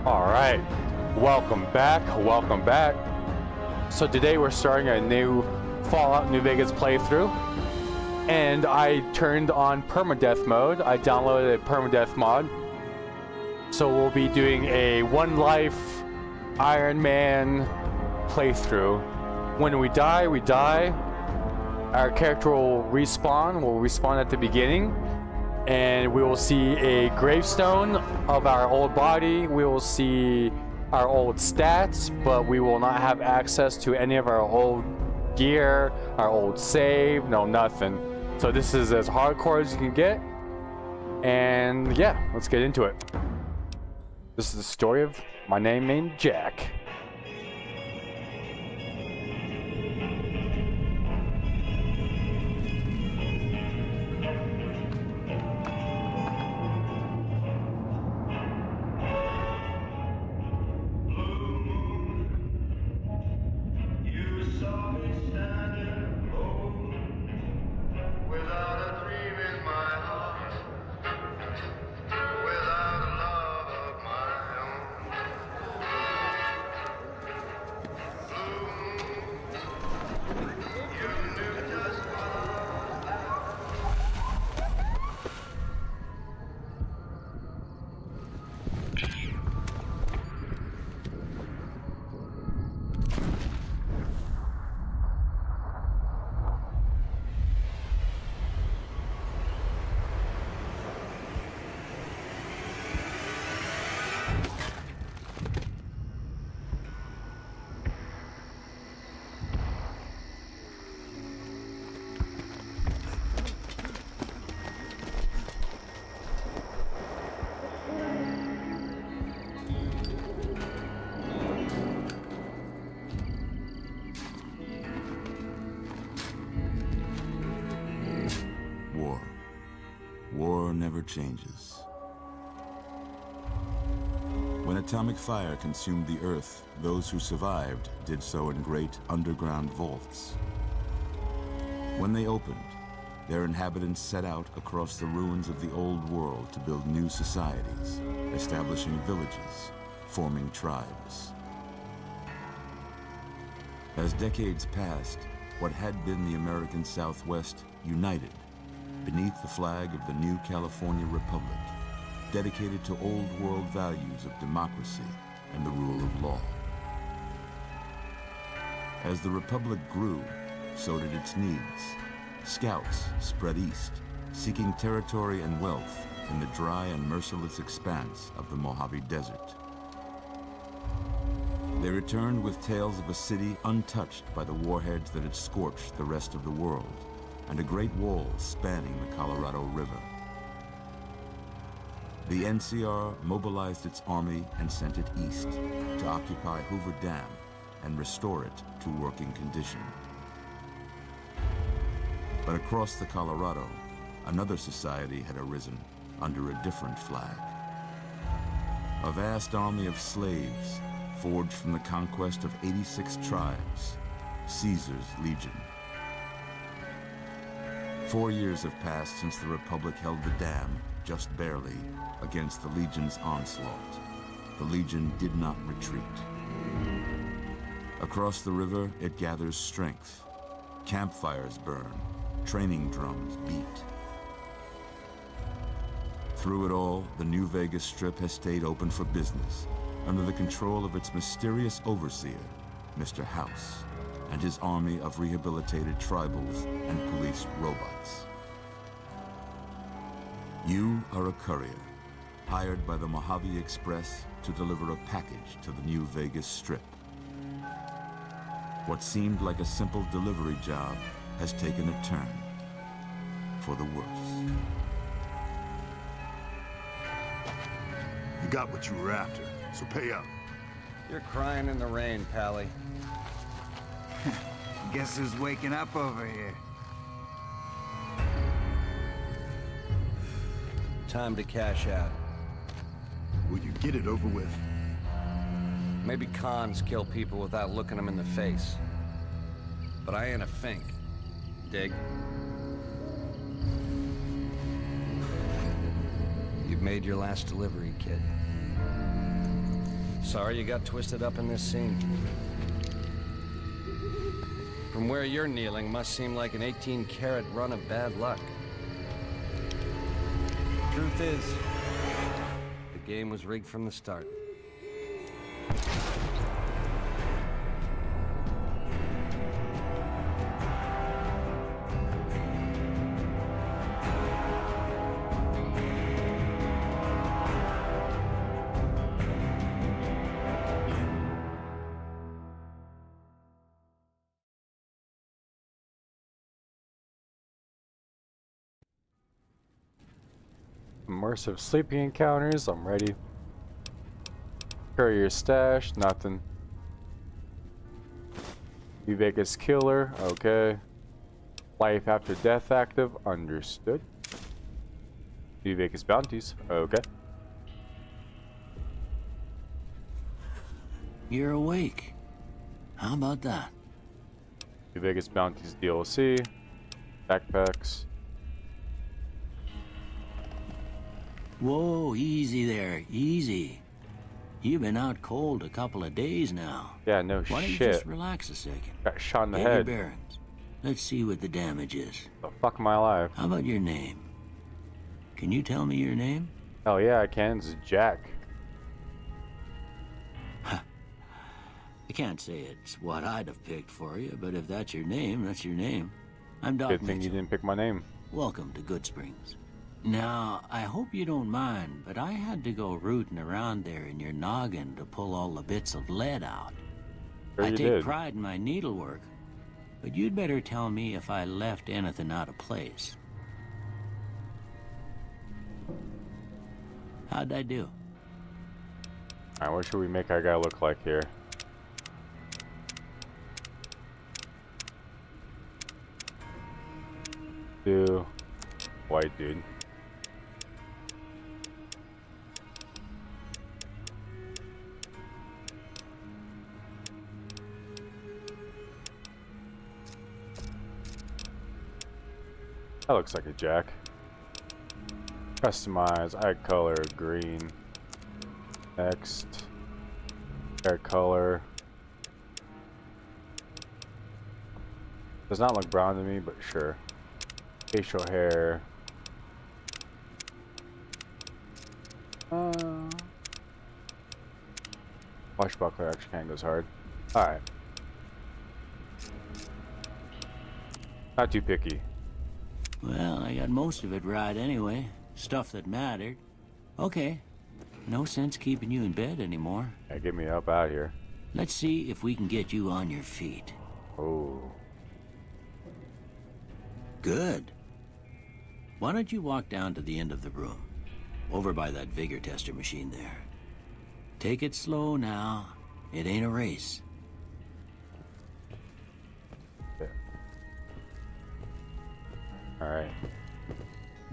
All right, welcome back. So today we're starting a new Fallout New Vegas playthrough, and I turned on Perma-Death mode. I downloaded a Perma-Death mod, so we'll be doing a one life Ironman playthrough. When we die, we die. Our character will respawn. We'll respawn at the beginning. And we will see a gravestone of our old body. We will see our old stats, but we will not have access to any of our old gear, our old save, no nothing. So this is as hardcore as you can get. And yeah, let's get into it. This is the story of my name named Jack. War never changes. When atomic fire consumed the Earth, those who survived did so in great underground vaults. When they opened, their inhabitants set out across the ruins of the old world to build new societies, establishing villages, forming tribes. As decades passed, what had been the American Southwest united beneath the flag of the new California Republic, dedicated to old world values of democracy and the rule of law. As the Republic grew, so did its needs. Scouts spread east, seeking territory and wealth in the dry and merciless expanse of the Mojave Desert. They returned with tales of a city untouched by the warheads that had scorched the rest of the world, and a great wall spanning the Colorado River. The NCR mobilized its army and sent it east to occupy Hoover Dam and restore it to working condition. But across the Colorado, another society had arisen under a different flag. A vast army of slaves forged from the conquest of 86 tribes, Caesar's Legion. 4 years have passed since the Republic held the dam, just barely, against the Legion's onslaught. The Legion did not retreat. Across the river, it gathers strength. Campfires burn, training drums beat. Through it all, the New Vegas Strip has stayed open for business, under the control of its mysterious overseer, Mr. House, and his army of rehabilitated tribals and police robots. You are a courier, hired by the Mojave Express to deliver a package to the New Vegas Strip. What seemed like a simple delivery job has taken a turn for the worse. You got what you were after, so pay up. You're crying in the rain, Pally. Guess who's waking up over here? Time to cash out. Will you get it over with? Maybe cons kill people without looking them in the face. But I ain't a fink. Dig? You've made your last delivery, kid. Sorry you got twisted up in this scene. From where you're kneeling must seem like an 18-carat run of bad luck. Truth is, the game was rigged from the start. Immersive sleeping encounters, I'm ready. Courier stash, nothing. Vegas killer, okay. Life after death active, understood. Vegas bounties, okay. You're awake. How about that? Vegas bounties DLC. Backpacks. Whoa, easy there, easy. You've been out cold a couple of days now. Yeah, no Why don't you shit. just relax a second? Got shot in the Get head. your bearings. Let's see what the damage is. The fuck am I alive? How about your name? Can you tell me your name? Hell yeah, I can. It's Jack. I can't say it's what I'd have picked for you, but if that's your name, that's your name. I'm Doc Good thing you Mitchell. didn't pick my name. Welcome to Goodsprings. Now, I hope you don't mind, but I had to go rooting around there in your noggin to pull all the bits of lead out. Sure I you take did. pride in my needlework, but you'd better tell me if I left anything out of place. How'd I do? Alright, what should we make our guy look like here? Do white dude. That looks like a Jack. Customize, eye color, green. Next. Hair color. Does not look brown to me, but sure. Facial hair. Washbuckler actually kind of goes hard. Alright. Not too picky. Well, I got most of it right anyway. Stuff that mattered. Okay. No sense keeping you in bed anymore. Yeah, get me up out here. Let's see if we can get you on your feet. Oh. Good. Why don't you walk down to the end of the room? Over by that vigor tester machine there. Take it slow now. It ain't a race. Yeah. Alright.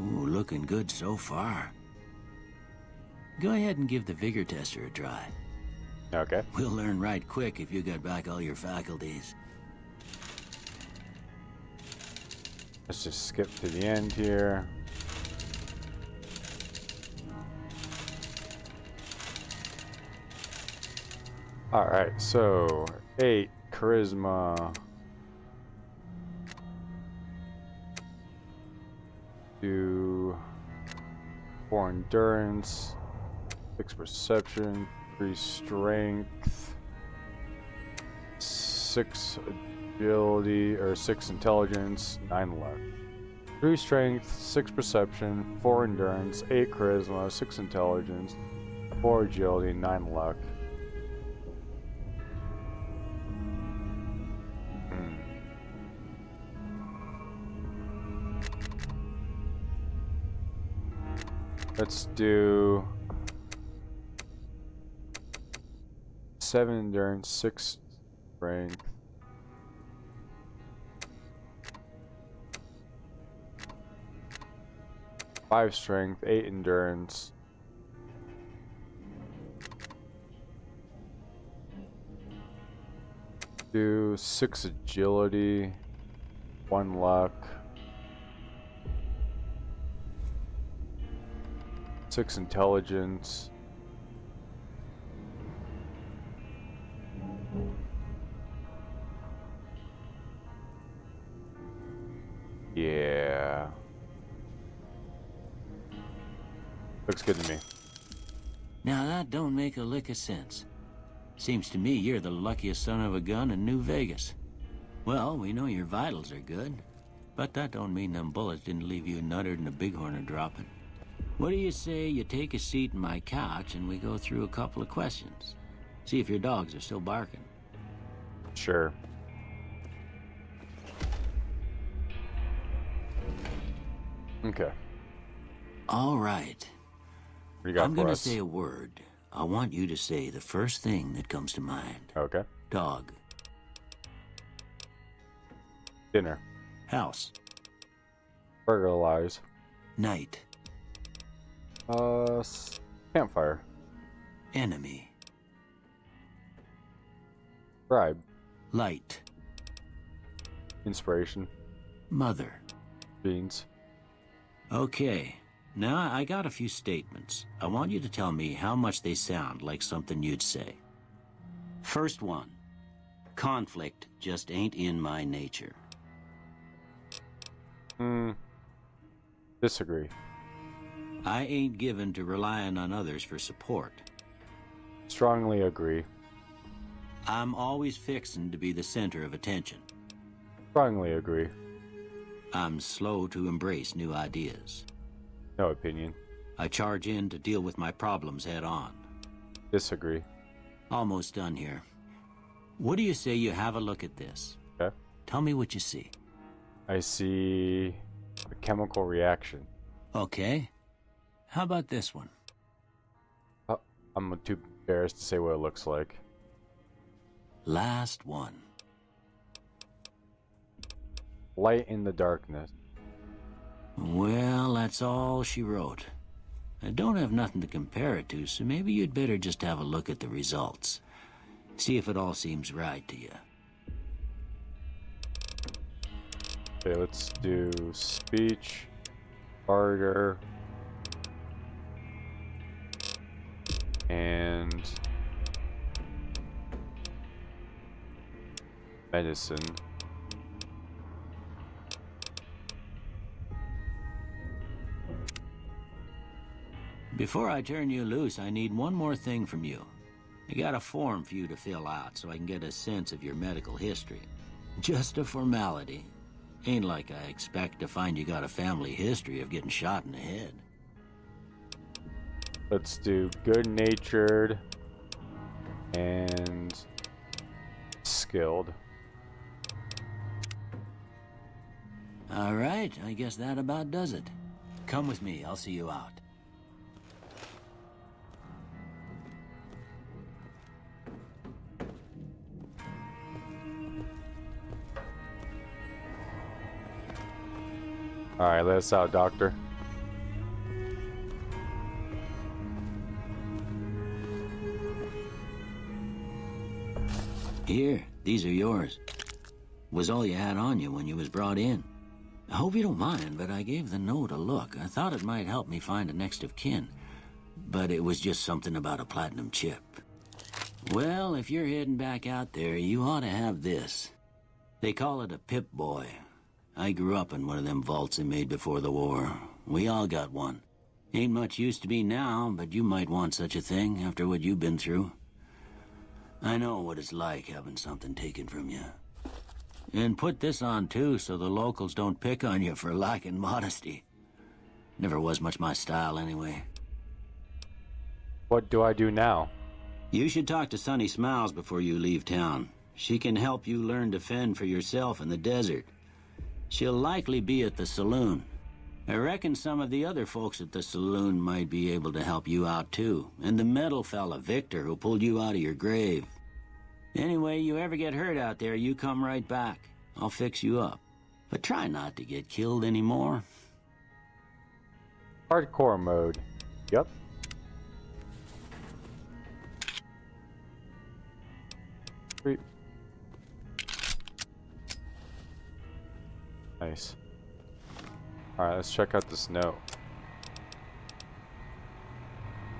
Ooh, looking good so far. Go ahead and give the vigor tester a try. Okay. We'll learn right quick if you got back all your faculties. Let's just skip to the end here. Alright, so 8 charisma. 2 4 endurance. 6 perception. 3 strength. 6 agility, or 6 intelligence, 9 luck. 3 strength, 6 perception, 4 endurance, 8 charisma, 6 intelligence, 4 agility, 9 luck. Let's do 7 endurance, 6 strength. 5 strength, 8 endurance. Do 6 agility, 1 luck. 6 intelligence. Looks good to me. Now that don't make a lick of sense. Seems to me you're the luckiest son of a gun in New Vegas. Well, we know your vitals are good, but that don't mean them bullets didn't leave you nuttered and a bighorn are dropping. What do you say you take a seat in my couch and we go through a couple of questions? See if your dogs are still barking. Sure. Okay. All right. What do you got I'm for gonna us? say a word. I want you to say the first thing that comes to mind. Okay. Dog. Dinner. House. Burglarize. Night. Campfire. Enemy. Bribe. Light. Inspiration. Mother. Beans. Okay. Now I got a few statements. I want you to tell me how much they sound like something you'd say. First one. Conflict just ain't in my nature. Disagree. I ain't given to relying on others for support. Strongly agree. I'm always fixin' to be the center of attention. Strongly agree. I'm slow to embrace new ideas. No opinion. I charge in to deal with my problems head on. Disagree. Almost done here. What do you say you have a look at this? Okay. Tell me what you see. I see a chemical reaction. Okay. How about this one? I'm too embarrassed to say what it looks like. Last one. Light in the darkness. Well, that's all she wrote. I don't have nothing to compare it to, so maybe you'd better just have a look at the results. See if it all seems right to you. Okay, let's do speech, barter, and medicine. Before I turn you loose, I need one more thing from you. I got a form for you to fill out so I can get a sense of your medical history. Just a formality. Ain't like I expect to find you got a family history of getting shot in the head. Let's do good-natured and skilled. All right, I guess that about does it. Come with me, I'll see you out. Alright, let us out, doctor. Here, these are yours. Was all you had on you when you was brought in. I hope you don't mind, but I gave the note a look. I thought it might help me find a next of kin. But it was just something about a platinum chip. Well, if you're heading back out there, you ought to have this. They call it a Pip-Boy. I grew up in one of them vaults they made before the war. We all got one. Ain't much use to me now, but you might want such a thing after what you've been through. I know what it's like having something taken from you. And put this on too, so the locals don't pick on you for lacking modesty. Never was much my style anyway. What do I do now? You should talk to Sunny Smiles before you leave town. She can help you learn to fend for yourself in the desert. She'll likely be at the saloon. I reckon some of the other folks at the saloon might be able to help you out too. And the metal fella, Victor, who pulled you out of your grave. Anyway, you ever get hurt out there, you come right back. I'll fix you up. But try not to get killed anymore. Hardcore mode. Yep. Sweet. Nice. Alright, let's check out this note.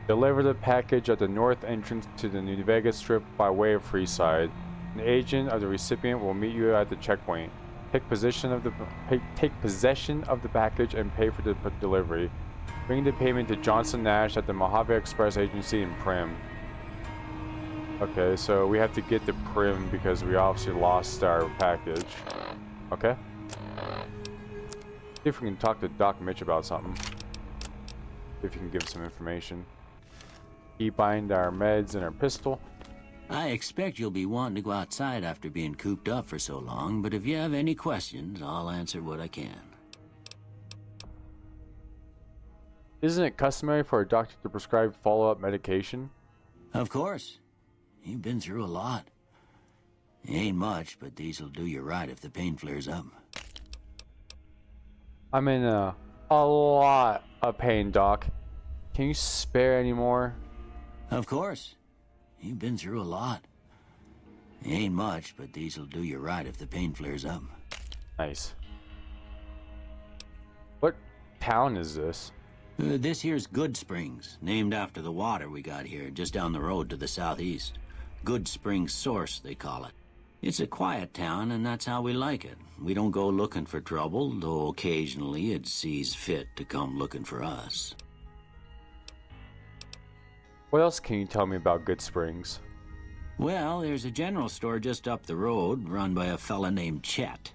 Deliver the package at the north entrance to the New Vegas Strip by way of Freeside. An agent of the recipient will meet you at the checkpoint. Take possession of the package and pay for the delivery. Bring the payment to Johnson Nash at the Mojave Express Agency in Prim. Okay, so we have to get to Prim because we obviously lost our package. Okay. See if we can talk to Doc Mitch about something. See if he can give some information. Keep behind our meds and our pistol. I expect you'll be wanting to go outside after being cooped up for so long, but if you have any questions, I'll answer what I can. Isn't it customary for a doctor to prescribe follow-up medication? Of course. You've been through a lot. Ain't much, but these'll do you right if the pain flares up. I'm in a lot of pain, Doc. Can you spare any more? Of course. You've been through a lot. Ain't much, but these'll do you right if the pain flares up. Nice. What town is this? This here's Goodsprings, named after the water we got here, just down the road to the southeast. Goodsprings Source, they call it. It's a quiet town, and that's how we like it. We don't go looking for trouble, though occasionally it sees fit to come looking for us. What else can you tell me about Goodsprings? Well, there's a general store just up the road, run by a fella named Chet.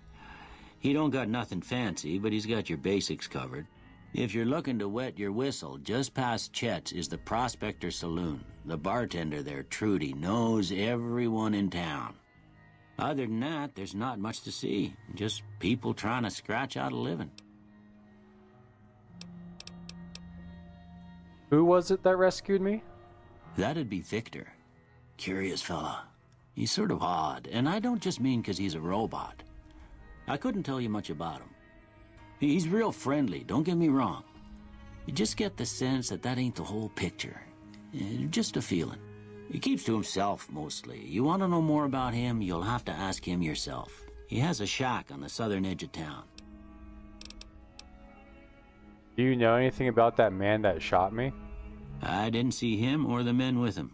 He don't got nothing fancy, but he's got your basics covered. If you're looking to wet your whistle, just past Chet's is the Prospector Saloon. The bartender there, Trudy, knows everyone in town. Other than that, there's not much to see. Just people trying to scratch out a living. Who was it that rescued me? That'd be Victor. Curious fella. He's sort of odd, and I don't just mean 'cause he's a robot. I couldn't tell you much about him. He's real friendly, don't get me wrong. You just get the sense that that ain't the whole picture. Just a feeling. He keeps to himself, mostly. You want to know more about him, you'll have to ask him yourself. He has a shack on the southern edge of town. Do you know anything about that man that shot me? I didn't see him or the men with him.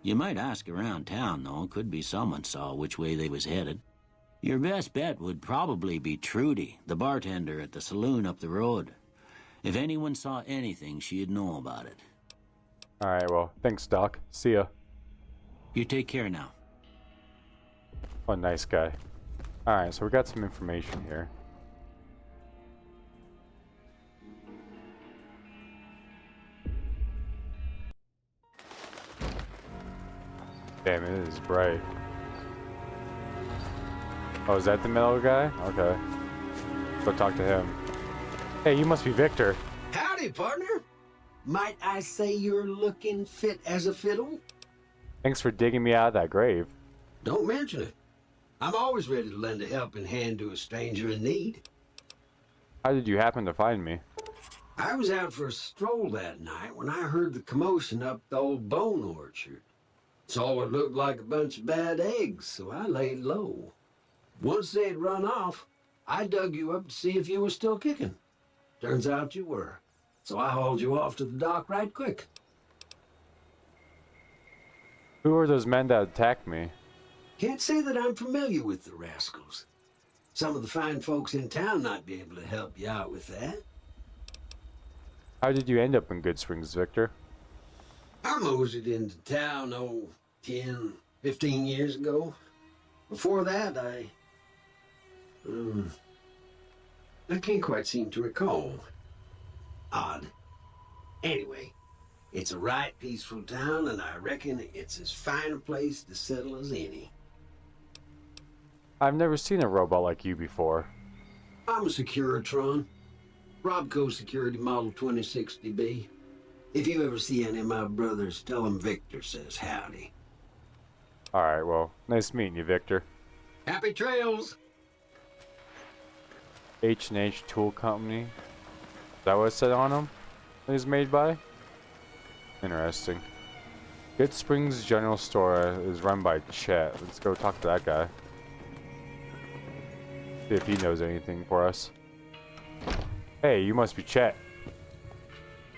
You might ask around town, though. Could be someone saw which way they was headed. Your best bet would probably be Trudy, the bartender at the saloon up the road. If anyone saw anything, she'd know about it. Alright, well, thanks, Doc. See ya. You take care now. Oh, nice guy. Alright, so we got some information here. Damn, it is bright. Oh, is that the metal guy? Okay. Go talk to him. Hey, you must be Victor. Howdy, partner. Might I say you're looking fit as a fiddle? Thanks for digging me out of that grave. Don't mention it. I'm always ready to lend a helping hand to a stranger in need. How did you happen to find me? I was out for a stroll that night when I heard the commotion up the old bone orchard. Saw what looked like a bunch of bad eggs, so I laid low. Once they'd run off, I dug you up to see if you were still kicking. Turns out you were, so I hauled you off to the dock right quick. Who are those men that attacked me? Can't say that I'm familiar with the rascals. Some of the fine folks in town might be able to help you out with that. How did you end up in Goodsprings, Victor? I moseyed into town, 10, 15 years ago. Before that, I can't quite seem to recall. Odd. Anyway, it's a right peaceful town, and I reckon it's as fine a place to settle as any. I've never seen a robot like you before. I'm a Securitron. Robco Security Model 2060B. If you ever see any of my brothers, tell them Victor says howdy. Alright, well, nice meeting you, Victor. Happy trails! H&H Tool Company. Is that what it said on them? It was made by? Interesting. Goodsprings General Store is run by Chet. Let's go talk to that guy. See if he knows anything for us. Hey, you must be Chet.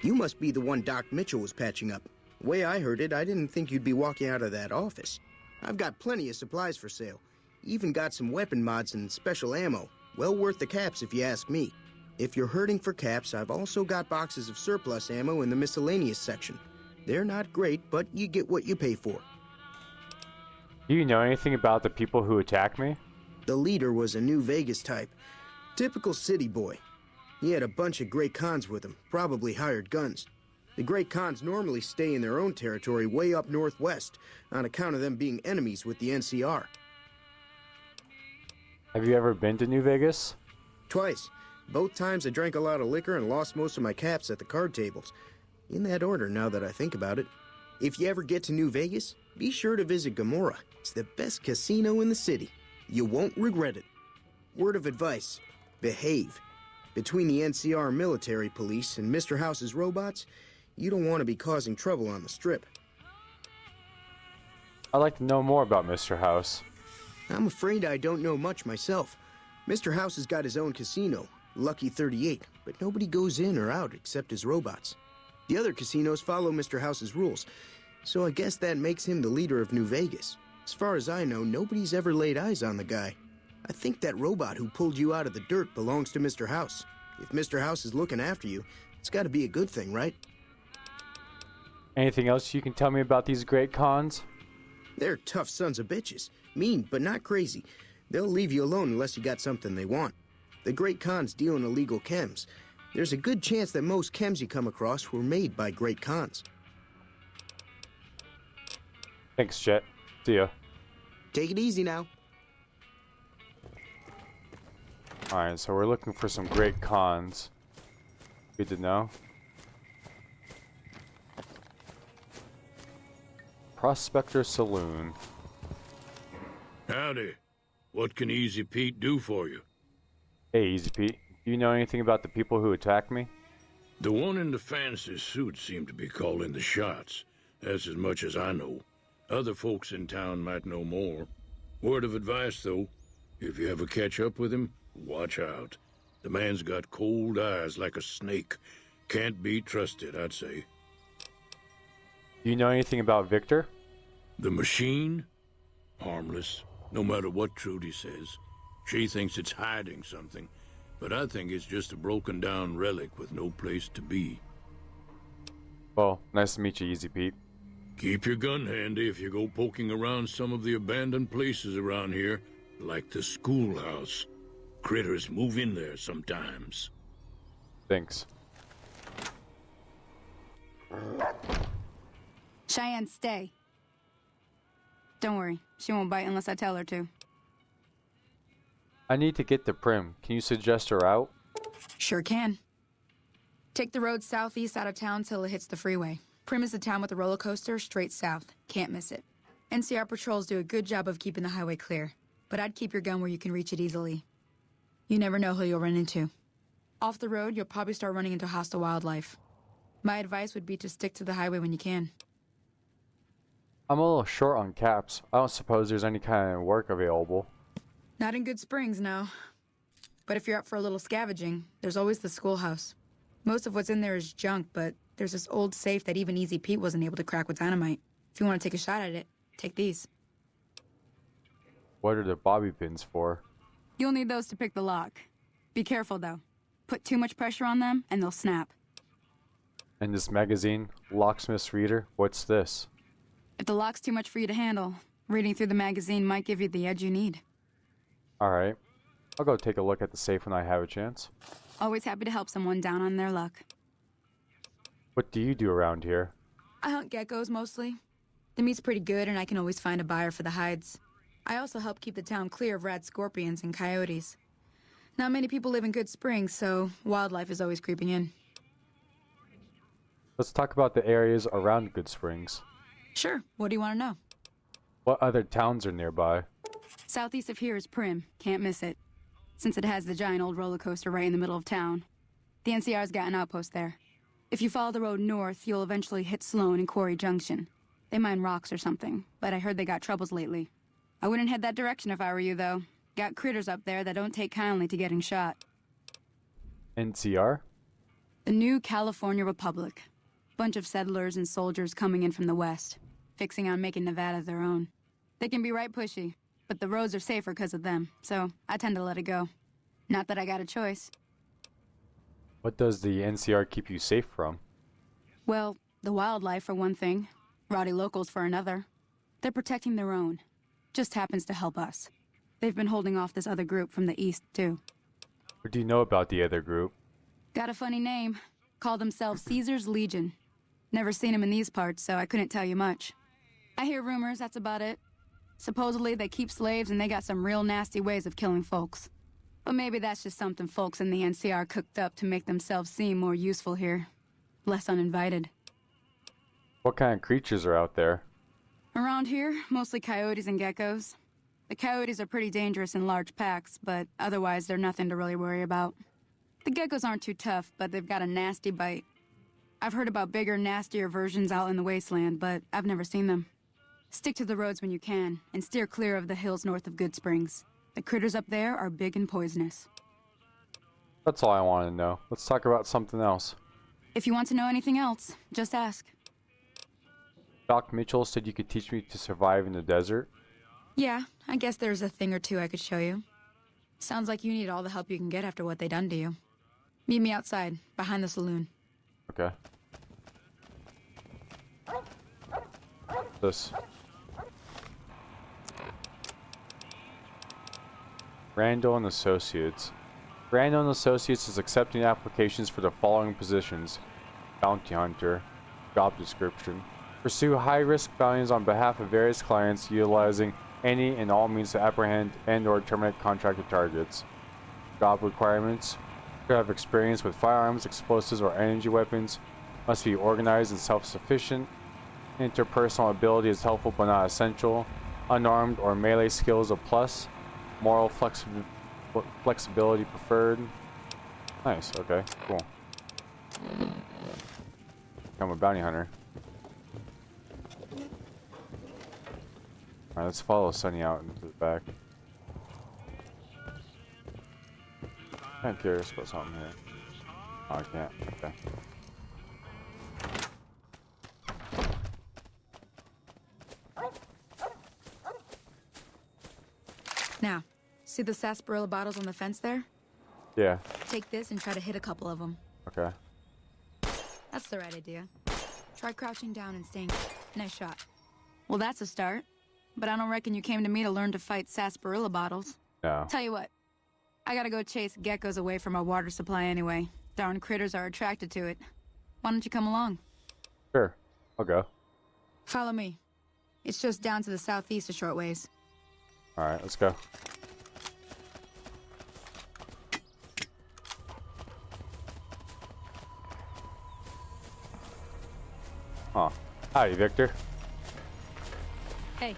You must be the one Doc Mitchell was patching up. The way I heard it, I didn't think you'd be walking out of that office. I've got plenty of supplies for sale. Even got some weapon mods and special ammo. Well worth the caps if you ask me. If you're hurting for caps, I've also got boxes of surplus ammo in the miscellaneous section. They're not great, but you get what you pay for. Do you know anything about the people who attacked me? The leader was a New Vegas type. Typical city boy. He had a bunch of Great Khans with him, probably hired guns. The Great Khans normally stay in their own territory way up northwest, on account of them being enemies with the NCR. Have you ever been to New Vegas? Twice. Both times I drank a lot of liquor and lost most of my caps at the card tables. In that order, now that I think about it. If you ever get to New Vegas, be sure to visit Gomorrah. It's the best casino in the city. You won't regret it. Word of advice, behave. Between the NCR military police and Mr. House's robots, you don't want to be causing trouble on the Strip. I'd like to know more about Mr. House. I'm afraid I don't know much myself. Mr. House has got his own casino, Lucky 38, but nobody goes in or out except his robots. The other casinos follow Mr. House's rules, so I guess that makes him the leader of New Vegas. As far as I know, nobody's ever laid eyes on the guy. I think that robot who pulled you out of the dirt belongs to Mr. House. If Mr. House is looking after you, it's got to be a good thing, right? Anything else you can tell me about these Great Khans? They're tough sons of bitches. Mean, but not crazy. They'll leave you alone unless you got something they want. The Great Khans deal in illegal chems. There's a good chance that most chems you come across were made by Great Khans. Thanks, Jet. See ya. Take it easy now. Alright, so we're looking for some Great Khans. Good to know. Prospector Saloon. Howdy. What can Easy Pete do for you? Hey, Easy Pete. Do you know anything about the people who attacked me? The one in the fancy suit seemed to be calling the shots. That's as much as I know. Other folks in town might know more. Word of advice, though. If you ever catch up with him, watch out. The man's got cold eyes like a snake. Can't be trusted, I'd say. Do you know anything about Victor? The machine? Harmless, no matter what Trudy says. She thinks it's hiding something, but I think it's just a broken down relic with no place to be. Well, nice to meet you, Easy Pete. Keep your gun handy if you go poking around some of the abandoned places around here, like the schoolhouse. Critters move in there sometimes. Thanks. Cheyenne, stay. Don't worry, she won't bite unless I tell her to. I need to get to Prim. Can you suggest a route? Sure can. Take the road southeast out of town till it hits the freeway. Prim is the town with a roller coaster straight south. Can't miss it. NCR patrols do a good job of keeping the highway clear, but I'd keep your gun where you can reach it easily. You never know who you'll run into. Off the road, you'll probably start running into hostile wildlife. My advice would be to stick to the highway when you can. I'm a little short on caps. I don't suppose there's any kind of work available. Not in Goodsprings, no. But if you're up for a little scavenging, there's always the schoolhouse. Most of what's in there is junk, but there's this old safe that even Easy Pete wasn't able to crack with dynamite. If you want to take a shot at it, take these. What are the bobby pins for? You'll need those to pick the lock. Be careful, though. Put too much pressure on them, and they'll snap. And this magazine, Locksmith's Reader, what's this? If the lock's too much for you to handle, reading through the magazine might give you the edge you need. Alright. I'll go take a look at the safe when I have a chance. Always happy to help someone down on their luck. What do you do around here? I hunt geckos, mostly. The meat's pretty good, and I can always find a buyer for the hides. I also help keep the town clear of rat scorpions and coyotes. Not many people live in Goodsprings, so wildlife is always creeping in. Let's talk about the areas around Goodsprings. Sure. What do you want to know? What other towns are nearby? Southeast of here is Prim. Can't miss it. Since it has the giant old roller coaster right in the middle of town. The NCR's got an outpost there. If you follow the road north, you'll eventually hit Sloan and Quarry Junction. They mine rocks or something, but I heard they got troubles lately. I wouldn't head that direction if I were you, though. Got critters up there that don't take kindly to getting shot. NCR? The New California Republic. Bunch of settlers and soldiers coming in from the west, fixing on making Nevada their own. They can be right pushy, but the roads are safer because of them, so I tend to let it go. Not that I got a choice. What does the NCR keep you safe from? Well, the wildlife for one thing, rowdy locals for another. They're protecting their own. Just happens to help us. They've been holding off this other group from the east, too. What do you know about the other group? Got a funny name. Call themselves Caesar's Legion. Never seen them in these parts, so I couldn't tell you much. I hear rumors, that's about it. Supposedly they keep slaves and they got some real nasty ways of killing folks. But maybe that's just something folks in the NCR cooked up to make themselves seem more useful here. Less uninvited. What kind of creatures are out there? Around here, mostly coyotes and geckos. The coyotes are pretty dangerous in large packs, but otherwise they're nothing to really worry about. The geckos aren't too tough, but they've got a nasty bite. I've heard about bigger, nastier versions out in the Wasteland, but I've never seen them. Stick to the roads when you can, and steer clear of the hills north of Goodsprings. The critters up there are big and poisonous. That's all I want to know. Let's talk about something else. If you want to know anything else, just ask. Doc Mitchell said you could teach me to survive in the desert. Yeah, I guess there's a thing or two I could show you. Sounds like you need all the help you can get after what they done to you. Meet me outside, behind the saloon. Okay. This. Randall and Associates. Randall and Associates is accepting applications for the following positions: bounty hunter, job description. Pursue high-risk bounties on behalf of various clients utilizing any and all means to apprehend and/or terminate contracted targets. Job requirements: to have experience with firearms, explosives, or energy weapons. Must be organized and self-sufficient. Interpersonal ability is helpful but not essential. Unarmed or melee skills a plus. Moral flexibility preferred. Nice, okay, cool. Become a bounty hunter. Alright, let's follow Sunny out into the back. I'm curious about something here. Oh, I can't. Okay. Now, see the sarsaparilla bottles on the fence there? Yeah. Take this and try to hit a couple of them. Okay. That's the right idea. Try crouching down and staying. Nice shot. Well, that's a start. But I don't reckon you came to me to learn to fight sarsaparilla bottles. No. Tell you what, I gotta go chase geckos away from our water supply anyway. Darn critters are attracted to it. Why don't you come along? Sure. I'll go. Follow me. It's just down to the southeast a short ways. Alright, let's go. Huh. Hi, Victor. Hey.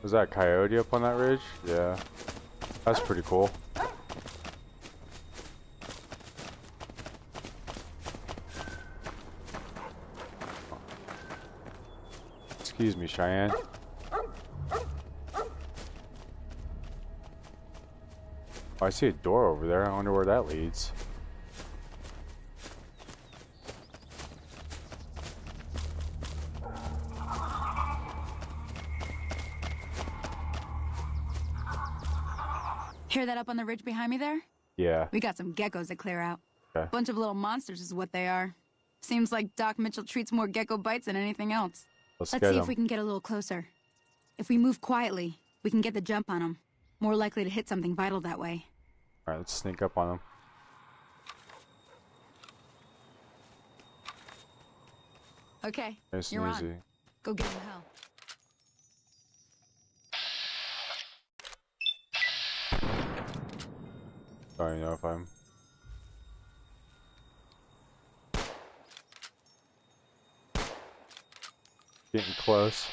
Was that a coyote up on that ridge? Yeah. That's pretty cool. Excuse me, Cheyenne. Oh, I see a door over there. I wonder where that leads. Hear that up on the ridge behind me there? Yeah. We got some geckos to clear out. Okay. Bunch of little monsters is what they are. Seems like Doc Mitchell treats more gecko bites than anything else. Let's see get if 'em. we can get a little closer. If we move quietly, we can get the jump on them. More likely to hit something vital that way. Alright, let's sneak up on them. Okay, Nice you're and on. easy. Go give them hell. Don't even know if I'm... Getting close.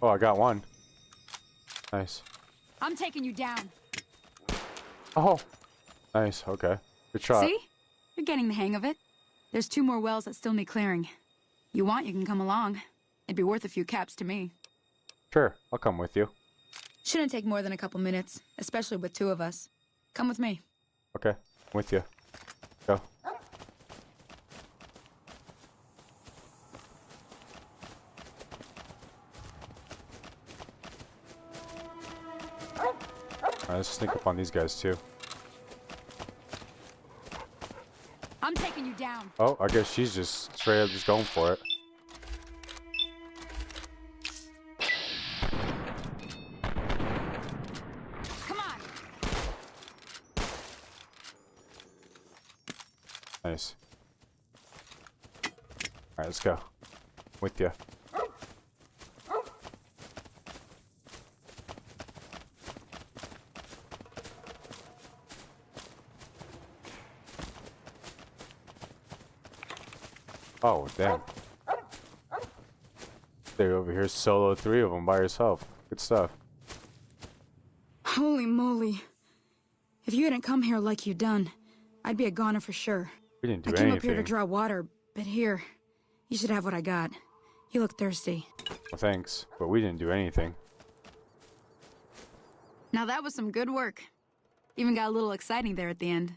Oh, I got one. Nice. I'm taking you down. Oh! Nice, okay. Good shot. See? You're getting the hang of it. There's 2 more wells that still need clearing. You want, you can come along. It'd be worth a few caps to me. Sure, I'll come with you. Shouldn't take more than a couple minutes, especially with two of us. Come with me. Okay, I'm with you. Go. Alright, let's sneak up on these guys too. I'm taking you down. Oh, I guess she's just straight up just going for it. Come on. Nice. Alright, let's go. With you. Oh, damn. Stay over here solo 3 of them by yourself. Good stuff. Holy moly. If you hadn't come here like you done, I'd be a goner for sure. We didn't do I came anything. up here to draw water, but here, you should have what I got. You look thirsty. Well, thanks, but we didn't do anything. Now that was some good work. Even got a little exciting there at the end.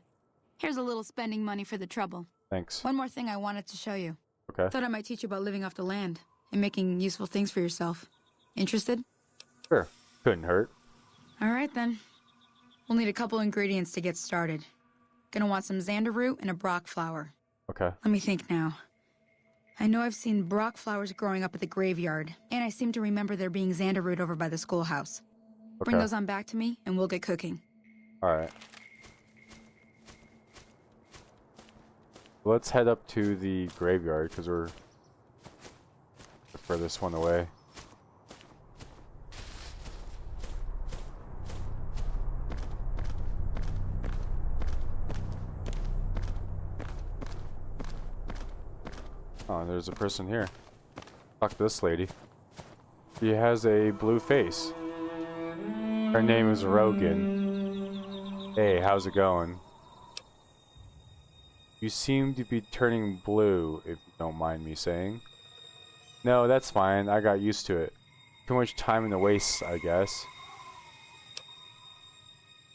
Here's a little spending money for the trouble. Thanks. One more thing I wanted to show you. Okay. Thought I might teach you about living off the land and making useful things for yourself. Interested? Sure. Couldn't hurt. All right then. We'll need a couple ingredients to get started. Gonna want some xander root and a brock flower. Okay. Let me think now. I know I've seen brock flowers growing up at the graveyard, and I seem to remember there being xander root over by the schoolhouse. Bring those on back to me, and we'll get cooking. Alright. Let's head up to the graveyard, because we're the furthest one away. Oh, there's a person here. Talk to this lady. She has a blue face. Her name is Rogan. Hey, how's it going? You seem to be turning blue, if you don't mind me saying. No, that's fine. I got used to it. Too much time in the waste, I guess.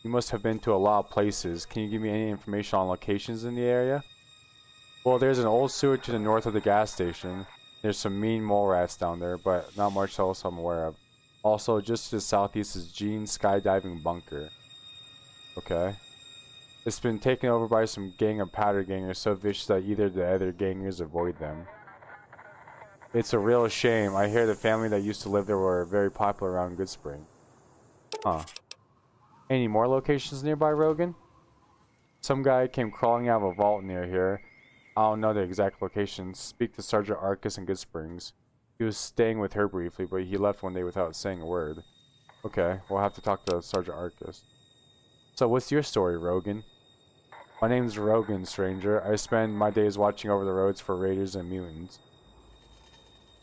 You must have been to a lot of places. Can you give me any information on locations in the area? Well, there's an old sewer to the north of the gas station. There's some mean mole rats down there, but not much else I'm aware of. Also, just to the southeast is Gene's skydiving bunker. Okay. It's been taken over by some gang of powder gangers so vicious that either the other gangers avoid them. It's a real shame. I hear the family that used to live there were very popular around Goodsprings. Huh. Any more locations nearby, Rogan? Some guy came crawling out of a vault near here. I don't know the exact location. Speak to Sergeant Arcus in Goodsprings. He was staying with her briefly, but he left one day without saying a word. Okay, we'll have to talk to Sergeant Arcus. So what's your story, Rogan? My name's Rogan, stranger. I spend my days watching over the roads for raiders and mutants.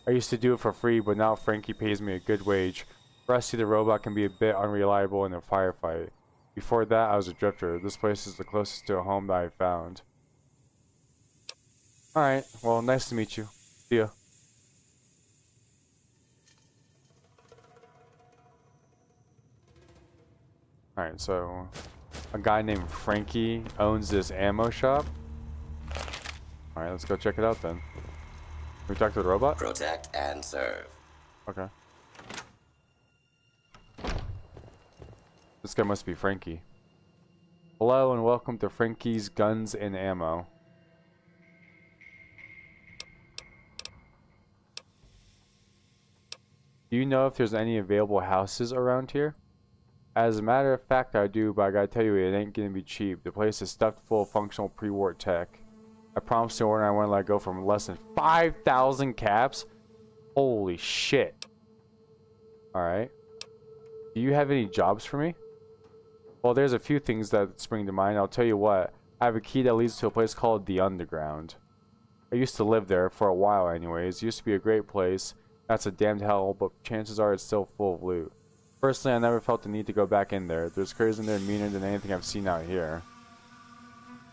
I used to do it for free, but now Frankie pays me a good wage. Rusty the robot can be a bit unreliable in a firefight. Before that, I was a drifter. This place is the closest to a home that I found. Alright, well, nice to meet you. See ya. Alright, so a guy named Frankie owns this ammo shop. Alright, let's go check it out then. Can we talk to the robot? Protect and serve. Okay. This guy must be Frankie. Hello and welcome to Frankie's Guns and Ammo. Do you know if there's any available houses around here? As a matter of fact, I do, but I gotta tell you, it ain't gonna be cheap. The place is stuffed full of functional pre-war tech. I promised the owner I wouldn't let go from less than 5,000 caps. Holy shit. Alright. Do you have any jobs for me? Well, there's a few things that spring to mind. I'll tell you what. I have a key that leads to a place called the Underground. I used to live there for a while anyways. It used to be a great place. That's a damned hell, but chances are it's still full of loot. Personally, I never felt the need to go back in there. There's crazy in there meaner than anything I've seen out here.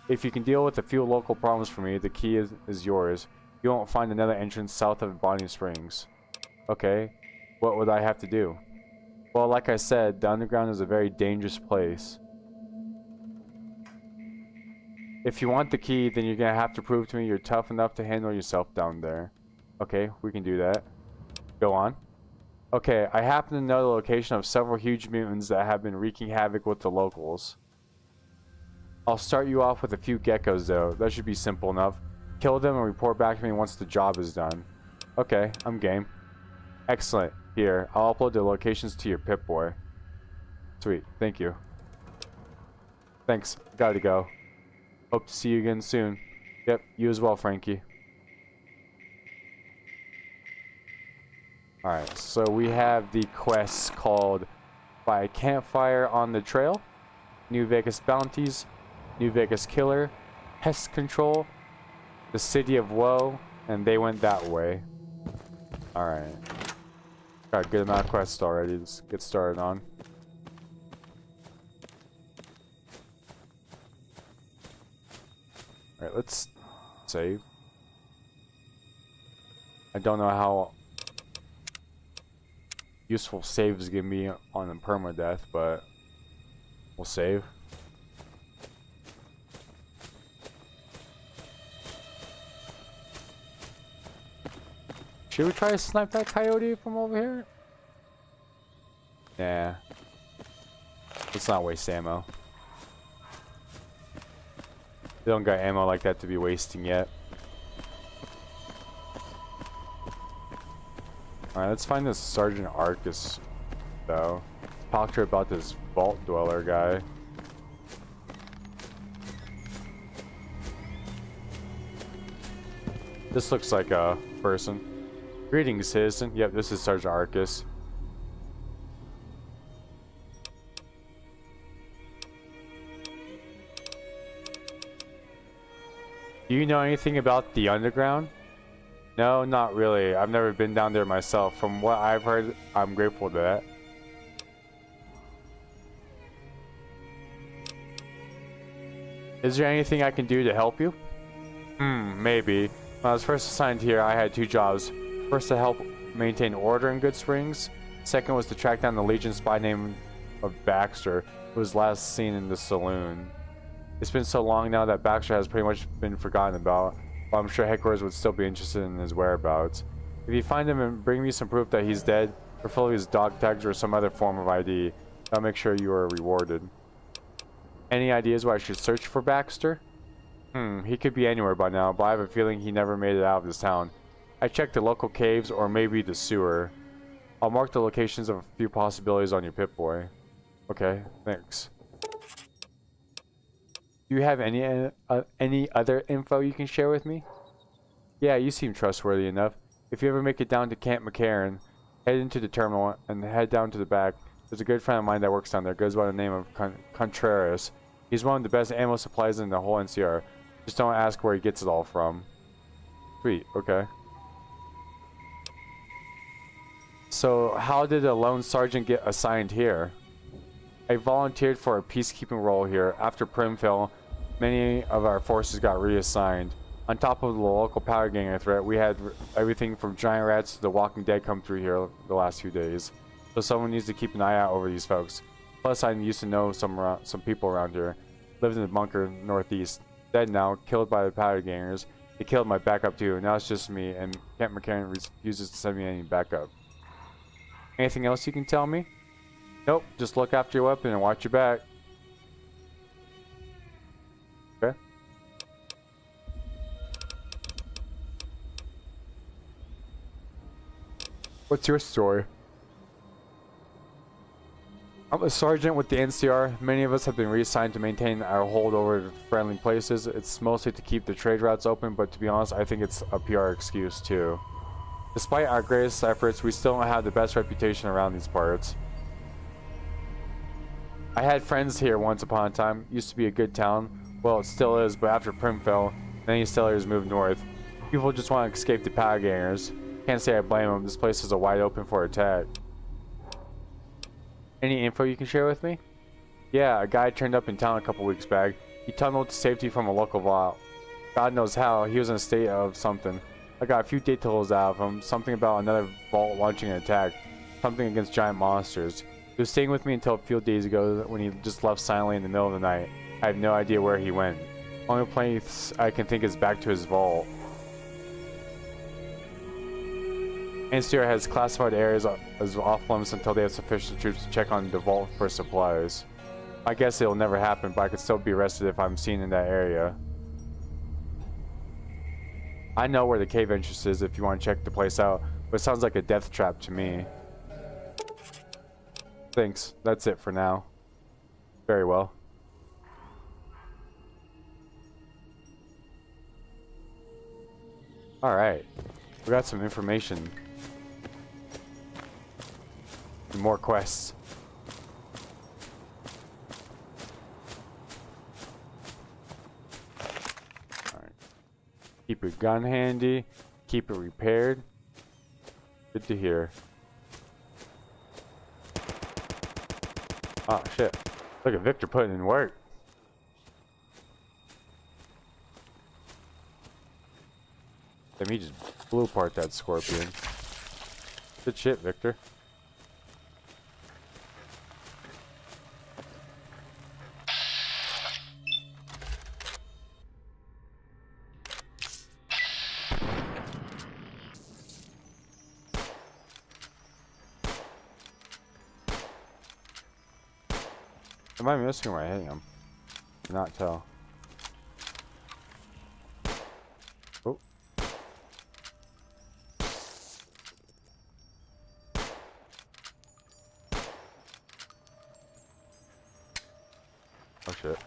If you can deal with a few local problems for me, the key is yours. You won't find another entrance south of Bonnie Springs. Okay, what would I have to do? Well, like I said, the underground is a very dangerous place. If you want the key, then you're gonna have to prove to me you're tough enough to handle yourself down there. Okay, we can do that. Go on. Okay, I happen to know the location of several huge mutants that have been wreaking havoc with the locals. I'll start you off with a few geckos though. That should be simple enough. Kill them and report back to me once the job is done. Okay, I'm game. Excellent. Here, I'll upload the locations to your Pip-Boy. Sweet, thank you. Thanks, gotta go. Hope to see you again soon. Yep, you as well, Frankie. Alright, so we have the quests called By a Campfire on the Trail, New Vegas Bounties, New Vegas Killer, Pest Control, the City of Woe, and they went that way. Alright. Got a good amount of quests already. Let's get started on. Alright, let's save. I don't know how useful saves give me on a Perma-Death, but we'll save. Should we try to snipe that coyote from over here? Nah. Let's not waste ammo. They don't got ammo like that to be wasting yet. Alright, let's find this Sergeant Arcus, though. Talk to her about this Vault Dweller guy. This looks like a person. Greetings, citizen. Yep, this is Sergeant Arcus. Do you know anything about the underground? No, not really. I've never been down there myself. From what I've heard, I'm grateful to that. Is there anything I can do to help you? Maybe. When I was first assigned here, I had two jobs. First, to help maintain order in Goodsprings. Second was to track down the Legion spy named Baxter, who was last seen in the saloon. It's been so long now that Baxter has pretty much been forgotten about, but I'm sure headquarters would still be interested in his whereabouts. If you find him and bring me some proof that he's dead, preferably his dog tags or some other form of ID, I'll make sure you are rewarded. Any ideas where I should search for Baxter? He could be anywhere by now, but I have a feeling he never made it out of this town. I checked the local caves or maybe the sewer. I'll mark the locations of a few possibilities on your Pip-Boy. Okay, thanks. Do you have any other info you can share with me? Yeah, you seem trustworthy enough. If you ever make it down to Camp McCarran, head into the terminal and head down to the back. There's a good friend of mine that works down there, goes by the name of Contreras. He's one of the best ammo supplies in the whole NCR. Just don't ask where he gets it all from. Sweet, okay. So, how did a lone sergeant get assigned here? I volunteered for a peacekeeping role here. After Prim fell, many of our forces got reassigned. On top of the local powder ganger threat, we had everything from giant rats to the Walking Dead come through here the last few days. So someone needs to keep an eye out over these folks. Plus, I used to know some people around here. Lived in the bunker northeast. Dead now, killed by the powder gangers. They killed my backup too. Now it's just me, and Camp McCarran refuses to send me any backup. Anything else you can tell me? Nope, just look after your weapon and watch your back. Okay. What's your story? I'm a sergeant with the NCR. Many of us have been reassigned to maintain our hold over friendly places. It's mostly to keep the trade routes open, but to be honest, I think it's a PR excuse too. Despite our greatest efforts, we still don't have the best reputation around these parts. I had friends here once upon a time. Used to be a good town. Well, it still is, but after Prim fell, many settlers moved north. People just want to escape the powder gangers. Can't say I blame them. This place is a wide open for attack. Any info you can share with me? Yeah, a guy turned up in town a couple weeks back. He tunneled to safety from a local vault. God knows how. He was in a state of something. I got a few details out of him. Something about another vault launching an attack. Something against giant monsters. He was staying with me until a few days ago when he just left silently in the middle of the night. I have no idea where he went. Only place I can think is back to his vault. Ansteer has classified areas as off limits until they have sufficient troops to check on the vault for supplies. I guess it'll never happen, but I could still be arrested if I'm seen in that area. I know where the cave entrance is if you want to check the place out, but it sounds like a death trap to me. Thanks. That's it for now. Very well. Alright. We got some information. And more quests. Alright. Keep your gun handy. Keep it repaired. Good to hear. Oh shit. Look at Victor putting in work. Damn, he just blew apart that scorpion. Good shit, Victor. Am I missing where I hit him? Cannot tell. Oh. Oh shit.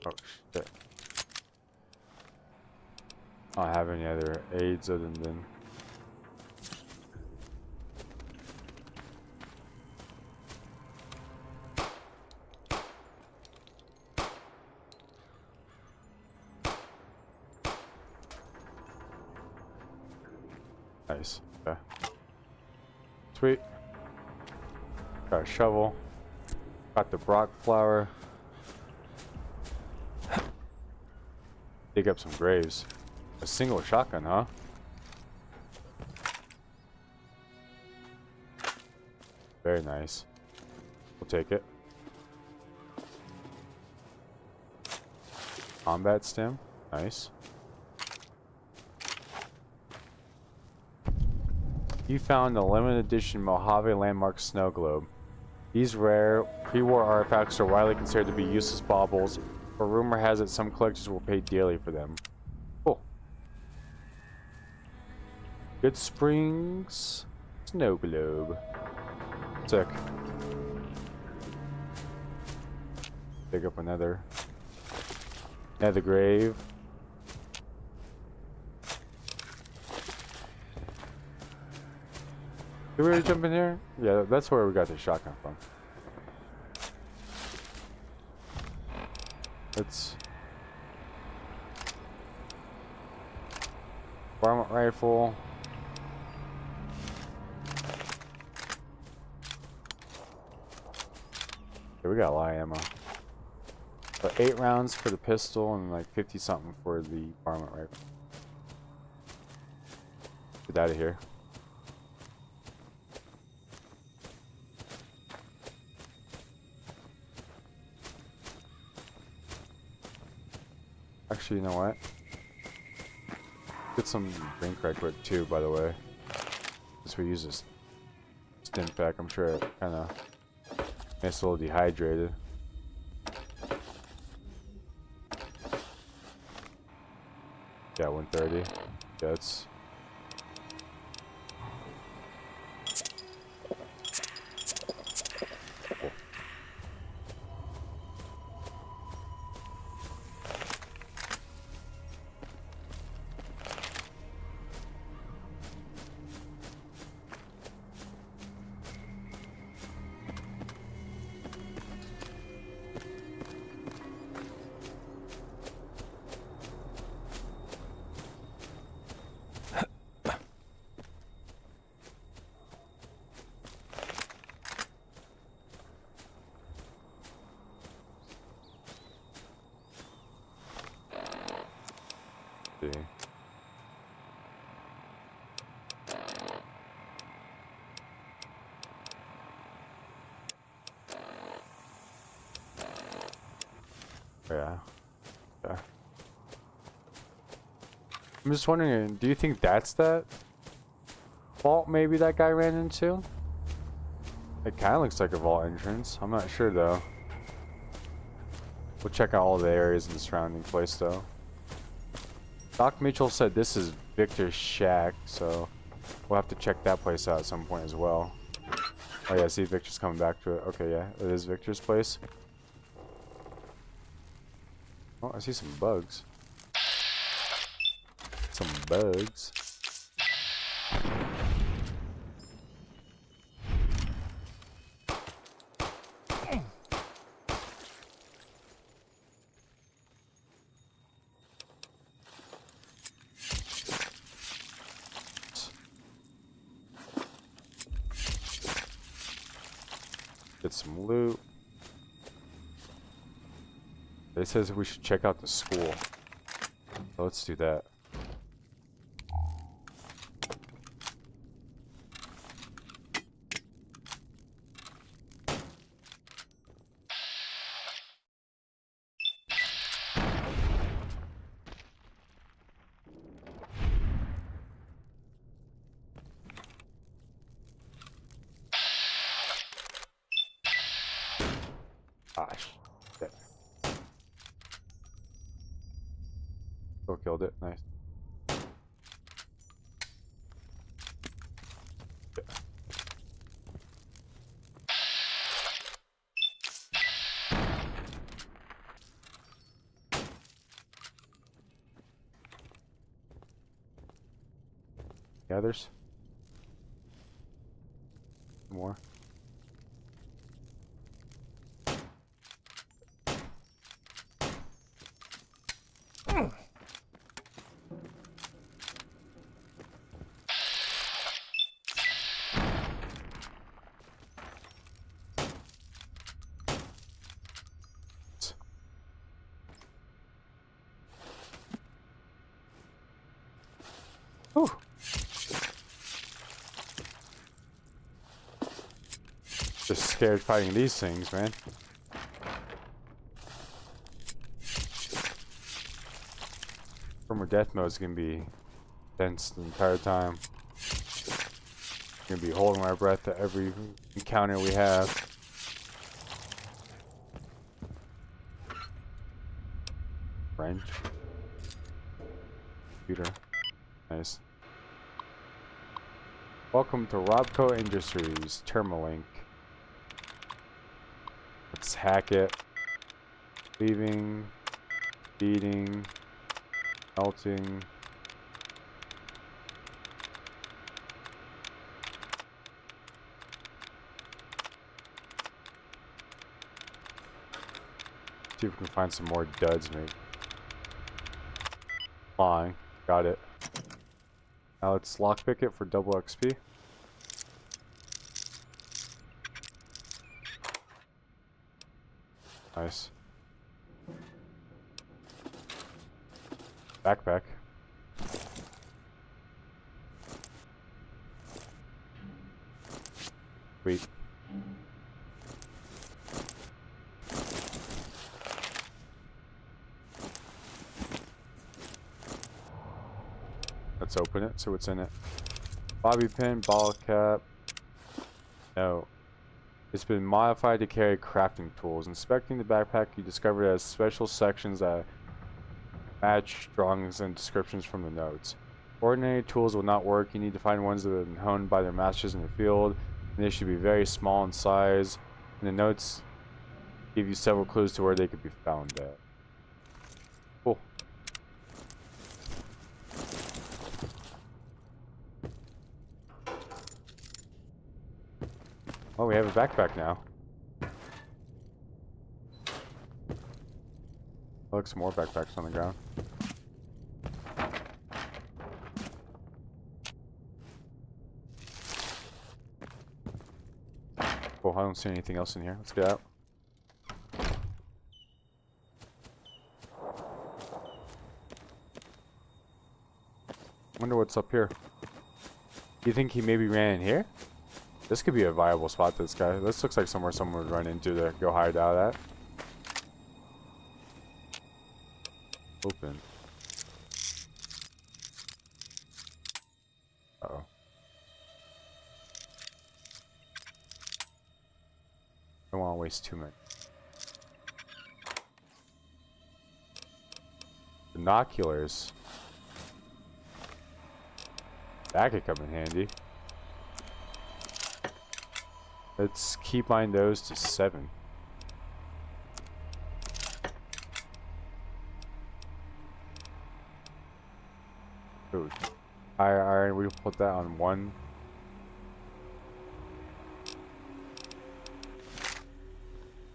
Oh shit. I don't have any other aids other than nice. Okay. Sweet. Got a shovel. Got the Brock flower. Dig up some graves. A single shotgun, huh? Very nice. We'll take it. Combat stem. Nice. You found the limited edition Mojave landmark snow globe. These rare pre-war artifacts are widely considered to be useless baubles, but rumor has it some collectors will pay dearly for them. Cool. Goodsprings snow globe. Sick. Dig up another grave. Did we already jump in here? Yeah, that's where we got the shotgun from. Let's... varmint rifle. Okay, we got a lot of ammo. So 8 rounds for the pistol and like 50 something for the varmint rifle. Get out of here. Actually, you know what? Get some drink right quick too, by the way. Since we use this stim pack, I'm sure it kind of makes a little dehydrated. Yeah, 130. Yeah, that's... cool. see. Yeah. Yeah. I'm just wondering, do you think that's that vault maybe that guy ran into? It kind of looks like a vault entrance. I'm not sure though. We'll check out all the areas in the surrounding place though. Doc Mitchell said this is Victor's shack, so we'll have to check that place out at some point as well. Oh yeah, see Victor's coming back to it. Okay, yeah, it is Victor's place. Oh, I see some bugs. Some bugs. Get some loot. It says we should check out the school. So let's do that. Gosh. Okay. Still killed it. Nice. Yeah. The others? More. Whew. Just scared fighting these things, man. Perma-Death mode is gonna be tense the entire time. Gonna be holding our breath at every encounter we have. Wrench. Computer. Nice. Welcome to Robco Industries, Termalink. Let's hack it. Leaving. Feeding. Melting. See if we can find some more duds, maybe. Flying. Got it. Now let's lockpick it for double XP. Nice. Backpack. Sweet. Let's open it, see what's in it. Bobby pin, bottle cap. No. It's been modified to carry crafting tools. Inspecting the backpack, you discover it has special sections that match drawings and descriptions from the notes. Ordinary tools will not work. You need to find ones that have been honed by their masters in the field. And they should be very small in size. And the notes give you several clues to where they could be found at. Cool. Oh, we have a backpack now. Look, some more backpacks on the ground. Cool, I don't see anything else in here. Let's get out. Wonder what's up here. Do you think he maybe ran in here? This could be a viable spot, this guy. This looks like somewhere someone would run into to go hide out at. Open. Uh-oh. Don't want to waste too much. Binoculars. That could come in handy. Let's keybind those to 7. Ooh. Iron, we put that on 1.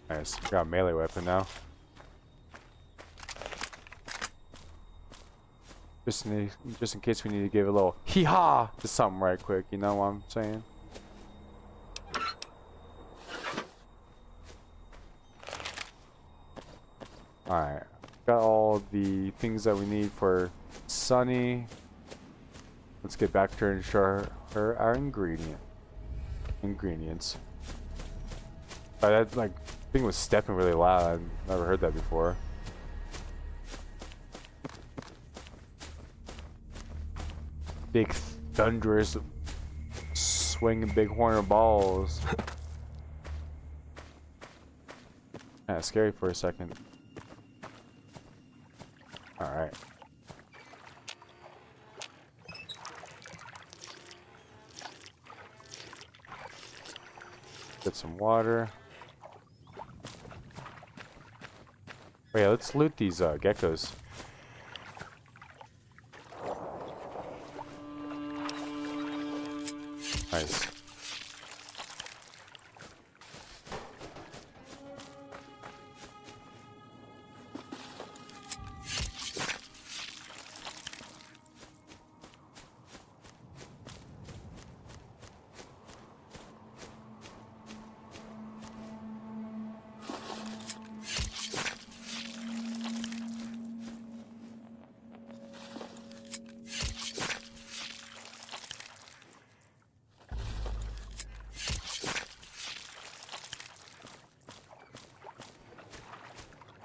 Nice. We got a melee weapon now. Just in case we need to give a little hee-haw to something right quick, you know what I'm saying? Alright. Got all the things that we need for Sunny. Let's get back to her and show her our ingredients. That like thing was stepping really loud. I've never heard that before. Big thunderous swinging big horn of balls. Kinda scary for a second. Alright. Get some water. Oh yeah, let's loot these geckos. Nice.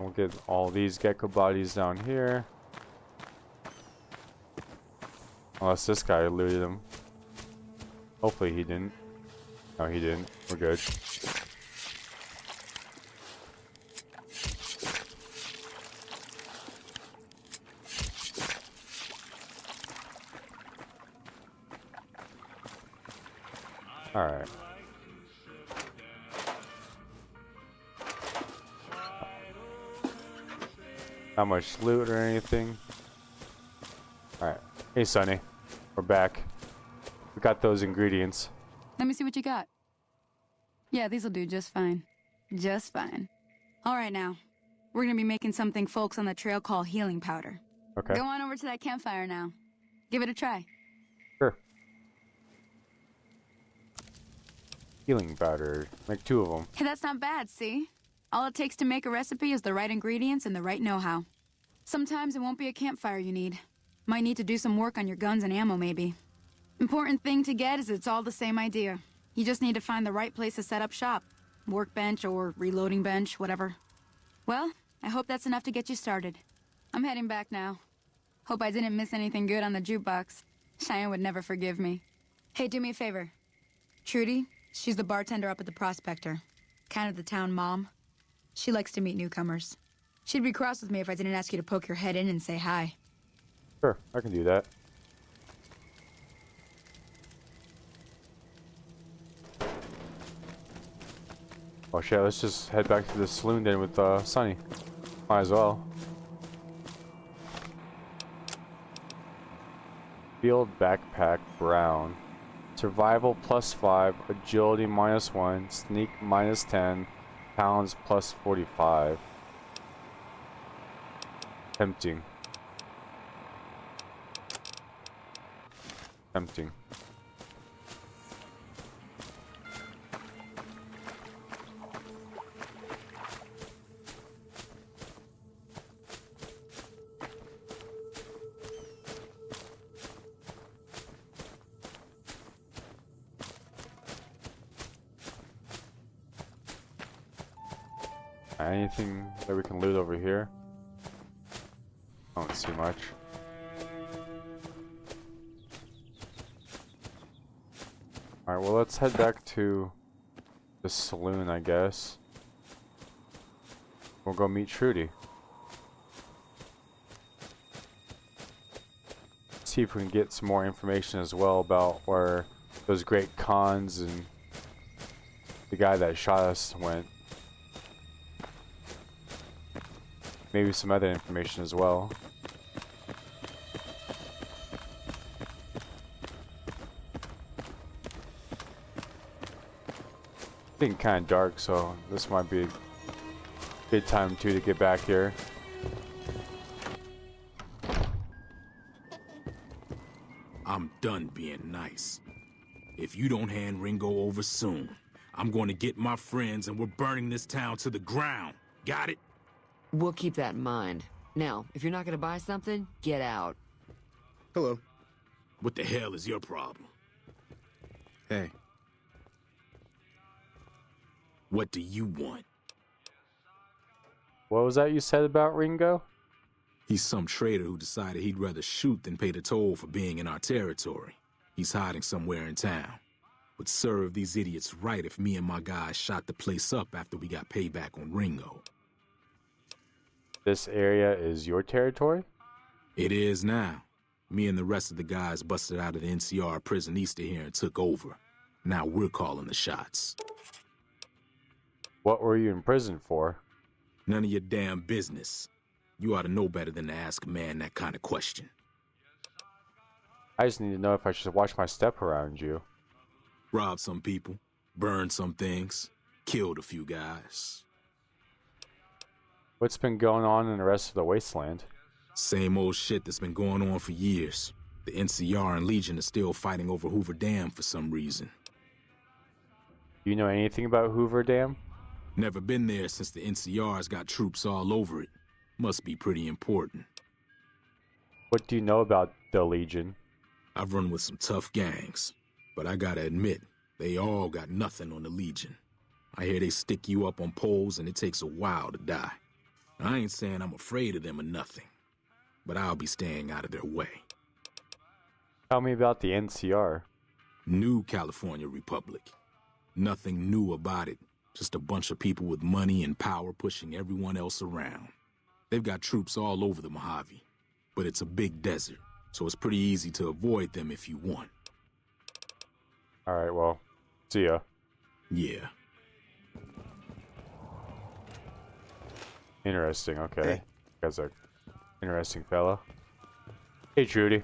We'll get all these gecko bodies down here. Unless this guy looted them. Hopefully he didn't. No, he didn't. We're good. Alright. Not much loot or anything. Alright. Hey, Sonny. We're back. We got those ingredients. Let me see what you got. Yeah, these'll do just fine. Just fine. All right, now. We're gonna be making something folks on the trail call healing powder. Okay. Go on over to that campfire now. Give it a try. Sure. Healing powder. Make 2 of them. Hey, that's not bad, see? All it takes to make a recipe is the right ingredients and the right know-how. Sometimes it won't be a campfire you need. Might need to do some work on your guns and ammo, maybe. Important thing to get is it's all the same idea. You just need to find the right place to set up shop. Workbench or reloading bench, whatever. Well, I hope that's enough to get you started. I'm heading back now. Hope I didn't miss anything good on the jukebox. Cheyenne would never forgive me. Hey, do me a favor. Trudy, she's the bartender up at the Prospector. Kind of the town mom. She likes to meet newcomers. She'd be cross with me if I didn't ask you to poke your head in and say hi. Sure, I can do that. Oh shit, let's just head back to the saloon then with Sonny. Might as well. Field backpack brown. Survival +5, agility -1, sneak -10, pounds +45. Tempting. Tempting. Anything that we can loot over here? I don't see much. Alright, well, let's head back to the saloon, I guess. We'll go meet Trudy. See if we can get some more information as well about where those great cons and the guy that shot us went. Maybe some other information as well. It's getting kind of dark, so this might be a good time too to get back here. I'm done being nice. If you don't hand Ringo over soon, I'm going to get my friends and we're burning this town to the ground. Got it? We'll keep that in mind. Now, if you're not gonna buy something, get out. Hello. What the hell is your problem? Hey. What do you want? What was that you said about Ringo? He's some traitor who decided he'd rather shoot than pay the toll for being in our territory. He's hiding somewhere in town. Would serve these idiots right if me and my guys shot the place up after we got payback on Ringo. This area is your territory? It is now. Me and the rest of the guys busted out of the NCR prison east of here and took over. Now we're calling the shots. What were you in prison for? None of your damn business. You ought to know better than to ask a man that kind of question. I just need to know if I should watch my step around you. Robbed some people, burned some things, killed a few guys. What's been going on in the rest of the Wasteland? Same old shit that's been going on for years. The NCR and Legion are still fighting over Hoover Dam for some reason. Do you know anything about Hoover Dam? Never been there since the NCR's got troops all over it. Must be pretty important. What do you know about the Legion? I've run with some tough gangs, but I gotta admit, they all got nothing on the Legion. I hear they stick you up on poles and it takes a while to die. I ain't saying I'm afraid of them or nothing, but I'll be staying out of their way. Tell me about the NCR. New California Republic. Nothing new about it. Just a bunch of people with money and power pushing everyone else around. They've got troops all over the Mojave, but it's a big desert, so it's pretty easy to avoid them if you want. Alright, well, see ya. Yeah. Interesting, okay. Hey. You guys are interesting fella. Hey, Trudy.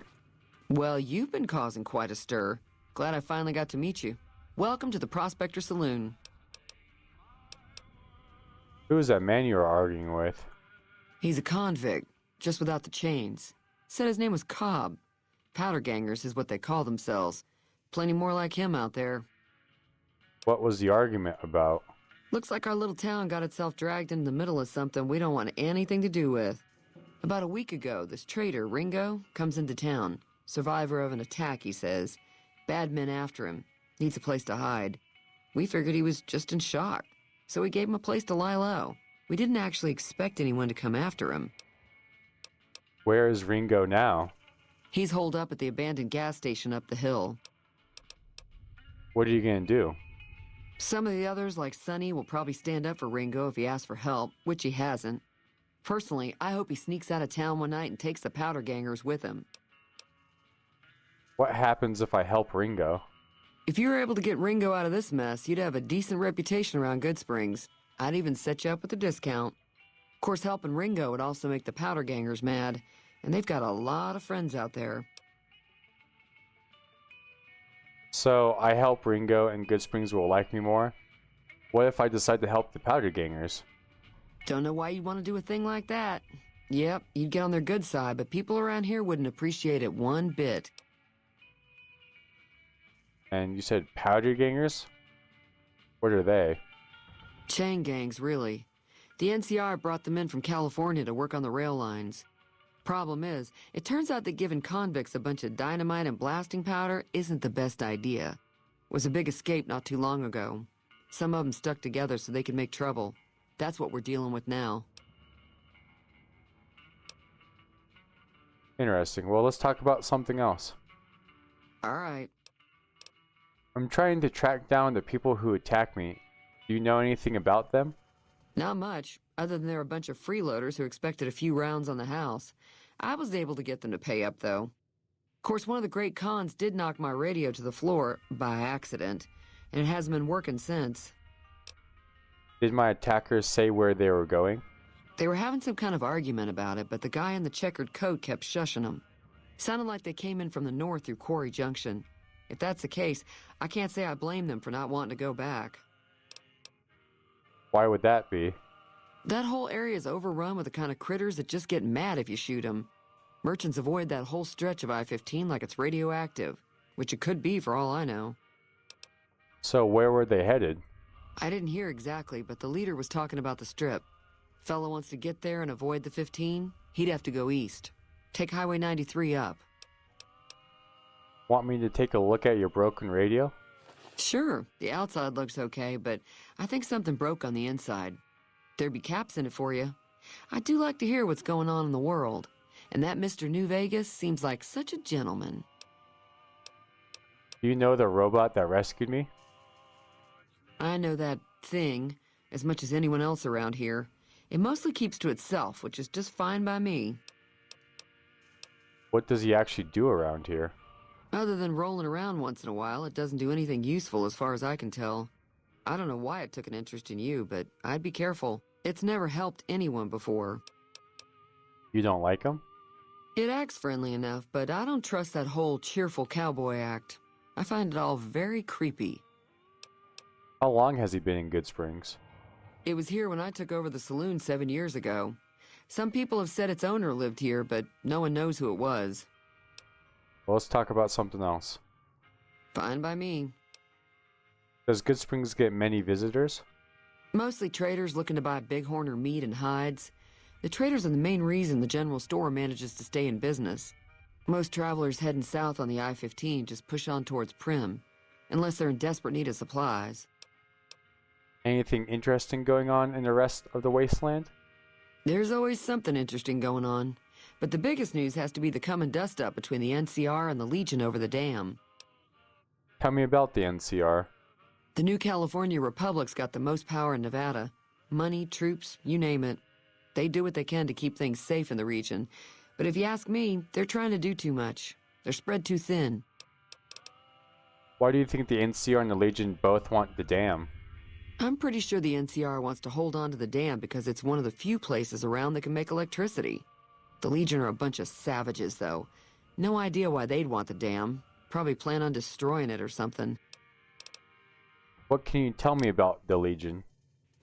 Well, you've been causing quite a stir. Glad I finally got to meet you. Welcome to the Prospector Saloon. Who was that man you were arguing with? He's a convict, just without the chains. Said his name was Cobb. Powder gangers is what they call themselves. Plenty more like him out there. What was the argument about? Looks like our little town got itself dragged into the middle of something we don't want anything to do with. About a week ago, this traitor, Ringo, comes into town. Survivor of an attack, he says. Bad men after him. Needs a place to hide. We figured he was just in shock, so we gave him a place to lie low. We didn't actually expect anyone to come after him. Where is Ringo now? He's holed up at the abandoned gas station up the hill. What are you gonna do? Some of the others, like Sonny, will probably stand up for Ringo if he asks for help, which he hasn't. Personally, I hope he sneaks out of town one night and takes the powder gangers with him. What happens if I help Ringo? If you were able to get Ringo out of this mess, you'd have a decent reputation around Goodsprings. I'd even set you up with a discount. Of course, helping Ringo would also make the powder gangers mad, and they've got a lot of friends out there. So, I help Ringo and Goodsprings will like me more? What if I decide to help the powder gangers? Don't know why you'd want to do a thing like that. Yep, you'd get on their good side, but people around here wouldn't appreciate it one bit. And you said powder gangers? What are they? Chain gangs, really. The NCR brought them in from California to work on the rail lines. Problem is, it turns out that giving convicts a bunch of dynamite and blasting powder isn't the best idea. It was a big escape not too long ago. Some of them stuck together so they could make trouble. That's what we're dealing with now. Interesting. Well, let's talk about something else. All right. I'm trying to track down the people who attacked me. Do you know anything about them? Not much, other than they're a bunch of freeloaders who expected a few rounds on the house. I was able to get them to pay up, though. Of course, one of the great cons did knock my radio to the floor by accident, and it hasn't been working since. Did my attackers say where they were going? They were having some kind of argument about it, but the guy in the checkered coat kept shushing them. Sounded like they came in from the north through Quarry Junction. If that's the case, I can't say I blame them for not wanting to go back. Why would that be? That whole area is overrun with the kind of critters that just get mad if you shoot them. Merchants avoid that whole stretch of I-15 like it's radioactive, which it could be for all I know. So where were they headed? I didn't hear exactly, but the leader was talking about the strip. Fellow wants to get there and avoid the 15, he'd have to go east. Take Highway 93 up. Want me to take a look at your broken radio? Sure, the outside looks okay, but I think something broke on the inside. There'd be caps in it for you. I do like to hear what's going on in the world, and that Mr. New Vegas seems like such a gentleman. Do you know the robot that rescued me? I know that thing as much as anyone else around here. It mostly keeps to itself, which is just fine by me. What does he actually do around here? Other than rolling around once in a while, it doesn't do anything useful as far as I can tell. I don't know why it took an interest in you, but I'd be careful. It's never helped anyone before. You don't like him? It acts friendly enough, but I don't trust that whole cheerful cowboy act. I find it all very creepy. How long has he been in Goodsprings? It was here when I took over the saloon 7 years ago. Some people have said its owner lived here, but no one knows who it was. Well, let's talk about something else. Fine by me. Does Goodsprings get many visitors? Mostly traders looking to buy bighorn meat and hides. The traders are the main reason the general store manages to stay in business. Most travelers heading south on the I-15 just push on towards Prim, unless they're in desperate need of supplies. Anything interesting going on in the rest of the wasteland? There's always something interesting going on, but the biggest news has to be the come and dust up between the NCR and the Legion over the dam. Tell me about the NCR. The new California Republic's got the most power in Nevada. Money, troops, you name it. They do what they can to keep things safe in the region, but if you ask me, they're trying to do too much. They're spread too thin. Why do you think the NCR and the Legion both want the dam? I'm pretty sure the NCR wants to hold on to the dam because it's one of the few places around that can make electricity. The Legion are a bunch of savages, though. No idea why they'd want the dam. Probably plan on destroying it or something. What can you tell me about the Legion?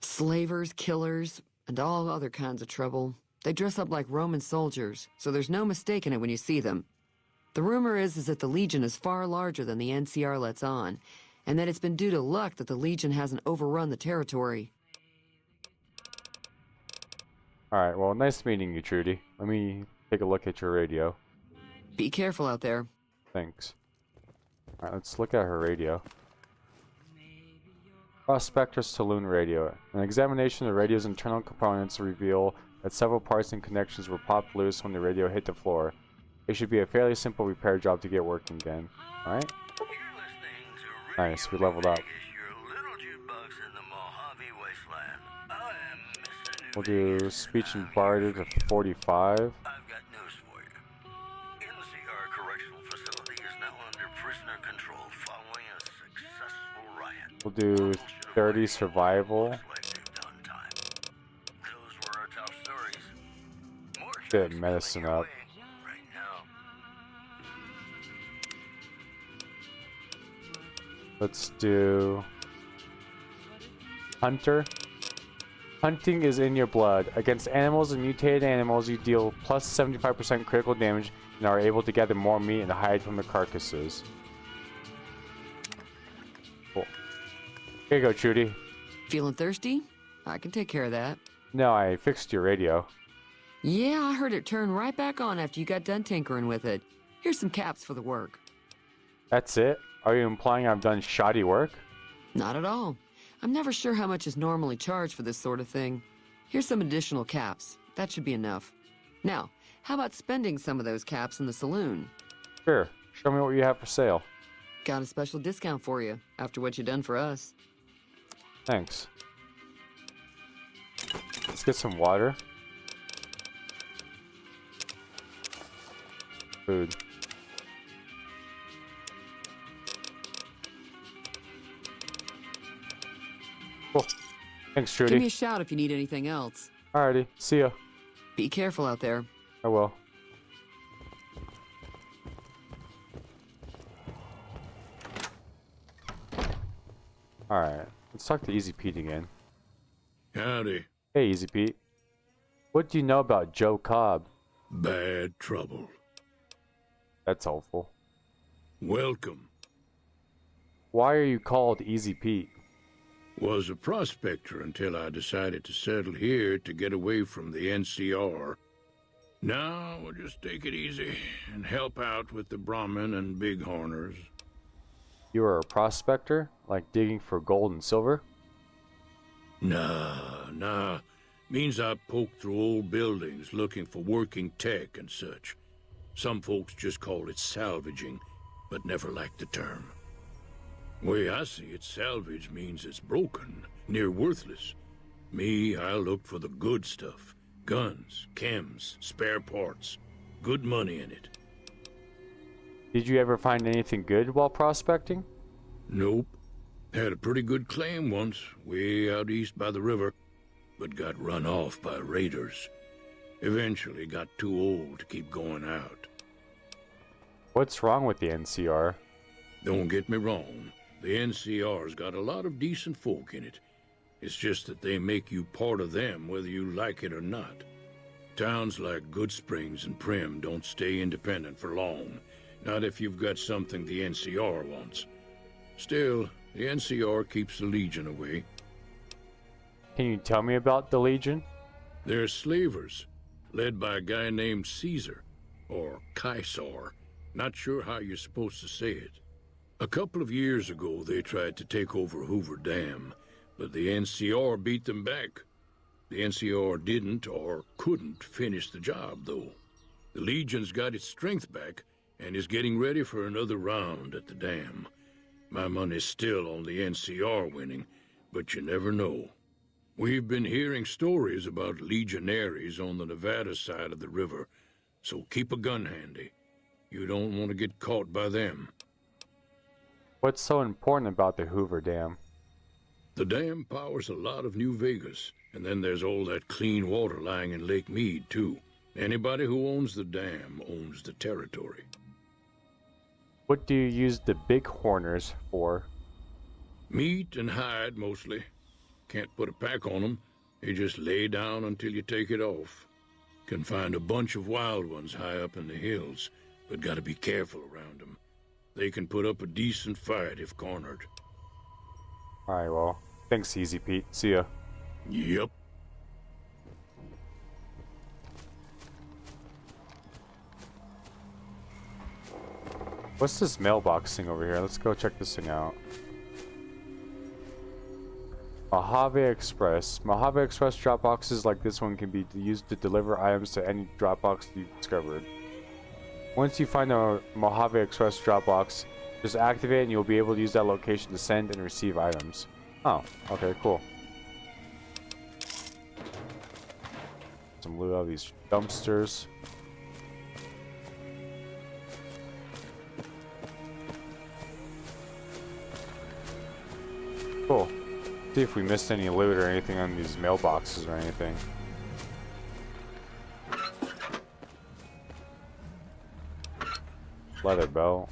Slavers, killers, and all other kinds of trouble. They dress up like Roman soldiers, so there's no mistaking it when you see them. The rumor is that the Legion is far larger than the NCR lets on, and that it's been due to luck that the Legion hasn't overrun the territory. Alright, well, nice meeting you, Trudy. Let me take a look at your radio. Be careful out there. Thanks. Alright, let's look at her radio. Prospector Saloon Radio. An examination of the radio's internal components reveal that several parts and connections were popped loose when the radio hit the floor. It should be a fairly simple repair job to get working again. Alright? Nice, we leveled up. We'll do speech and barter to 45. I've got news for you. NCR Correctional Facility is now under prisoner control following a successful riot. We'll do 30 survival. Get medicine up. Let's do Hunter. Hunting is in your blood. Against animals and mutated animals, you deal plus 75% critical damage and are able to gather more meat and hide from the carcasses. Cool. Here you go, Trudy. Feeling thirsty? I can take care of that. No, I fixed your radio. Yeah, I heard it turn right back on after you got done tinkering with it. Here's some caps for the work. That's it? Are you implying I've done shoddy work? Not at all. I'm never sure how much is normally charged for this sort of thing. Here's some additional caps. That should be enough. Now, how about spending some of those caps in the saloon? Sure. Show me what you have for sale. Got a special discount for you, after what you done for us. Thanks. Let's get some water. Food. Cool. Thanks, Trudy. Give me a shout if you need anything else. Alrighty. See ya. Be careful out there. I will. Alright. Let's talk to Easy Pete again. Howdy. Hey, Easy Pete. What do you know about Joe Cobb? Bad trouble. That's helpful. Welcome. Why are you called Easy Pete? Was a prospector until I decided to settle here to get away from the NCR. Now we'll just take it easy and help out with the Brahmin and Bighorners. You are a prospector? Like digging for gold and silver? Nah. Means I poke through old buildings looking for working tech and such. Some folks just call it salvaging, but never liked the term. Way I see it, salvage means it's broken, near worthless. Me, I look for the good stuff. Guns, chems, spare parts. Good money in it. Did you ever find anything good while prospecting? Nope. Had a pretty good claim once, way out east by the river, but got run off by raiders. Eventually got too old to keep going out. What's wrong with the NCR? Don't get me wrong. The NCR's got a lot of decent folk in it. It's just that they make you part of them whether you like it or not. Towns like Goodsprings and Prim don't stay independent for long. Not if you've got something the NCR wants. Still, the NCR keeps the Legion away. Can you tell me about the Legion? They're slavers, led by a guy named Caesar, or Caesar. Not sure how you're supposed to say it. A couple of years ago, they tried to take over Hoover Dam, but the NCR beat them back. The NCR didn't or couldn't finish the job, though. The Legion's got its strength back and is getting ready for another round at the dam. My money's still on the NCR winning, but you never know. We've been hearing stories about legionaries on the Nevada side of the river, so keep a gun handy. You don't want to get caught by them. What's so important about the Hoover Dam? The dam powers a lot of New Vegas, and then there's all that clean water lying in Lake Mead, too. Anybody who owns the dam owns the territory. What do you use the Bighorners for? Meat and hide, mostly. Can't put a pack on them. They just lay down until you take it off. Can find a bunch of wild ones high up in the hills, but gotta be careful around them. They can put up a decent fight if cornered. Alright, well, thanks, Easy Pete. See ya. Yep. What's this mailbox thing over here? Let's go check this thing out. Mojave Express. Mojave Express drop boxes like this one can be used to deliver items to any drop box you've discovered. Once you find a Mojave Express drop box, just activate it and you'll be able to use that location to send and receive items. Oh, okay, cool. Some loot out of these dumpsters. Cool. See if we missed any loot or anything on these mailboxes or anything. Leather belt.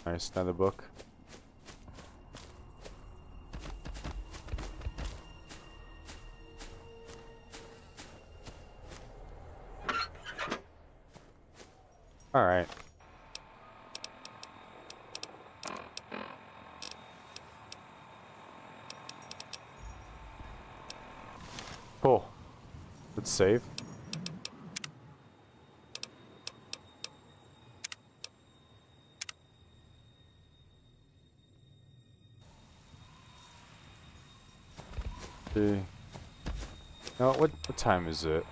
Nice, another book. All right. Cool. Let's save. see. No, what time is it?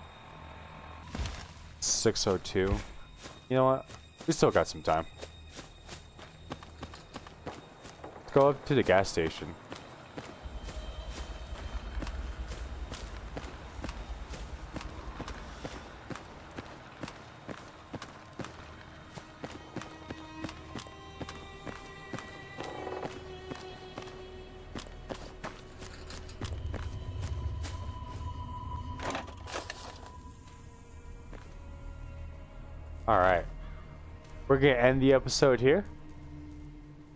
6:02. You know what? We still got some time. Let's go up to the gas station. Alright. We're going to end the episode here.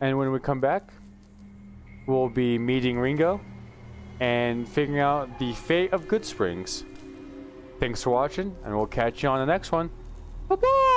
And when we come back, we'll be meeting Ringo and figuring out the fate of Goodsprings. Thanks for watching, and we'll catch you on the next one. Bye-bye!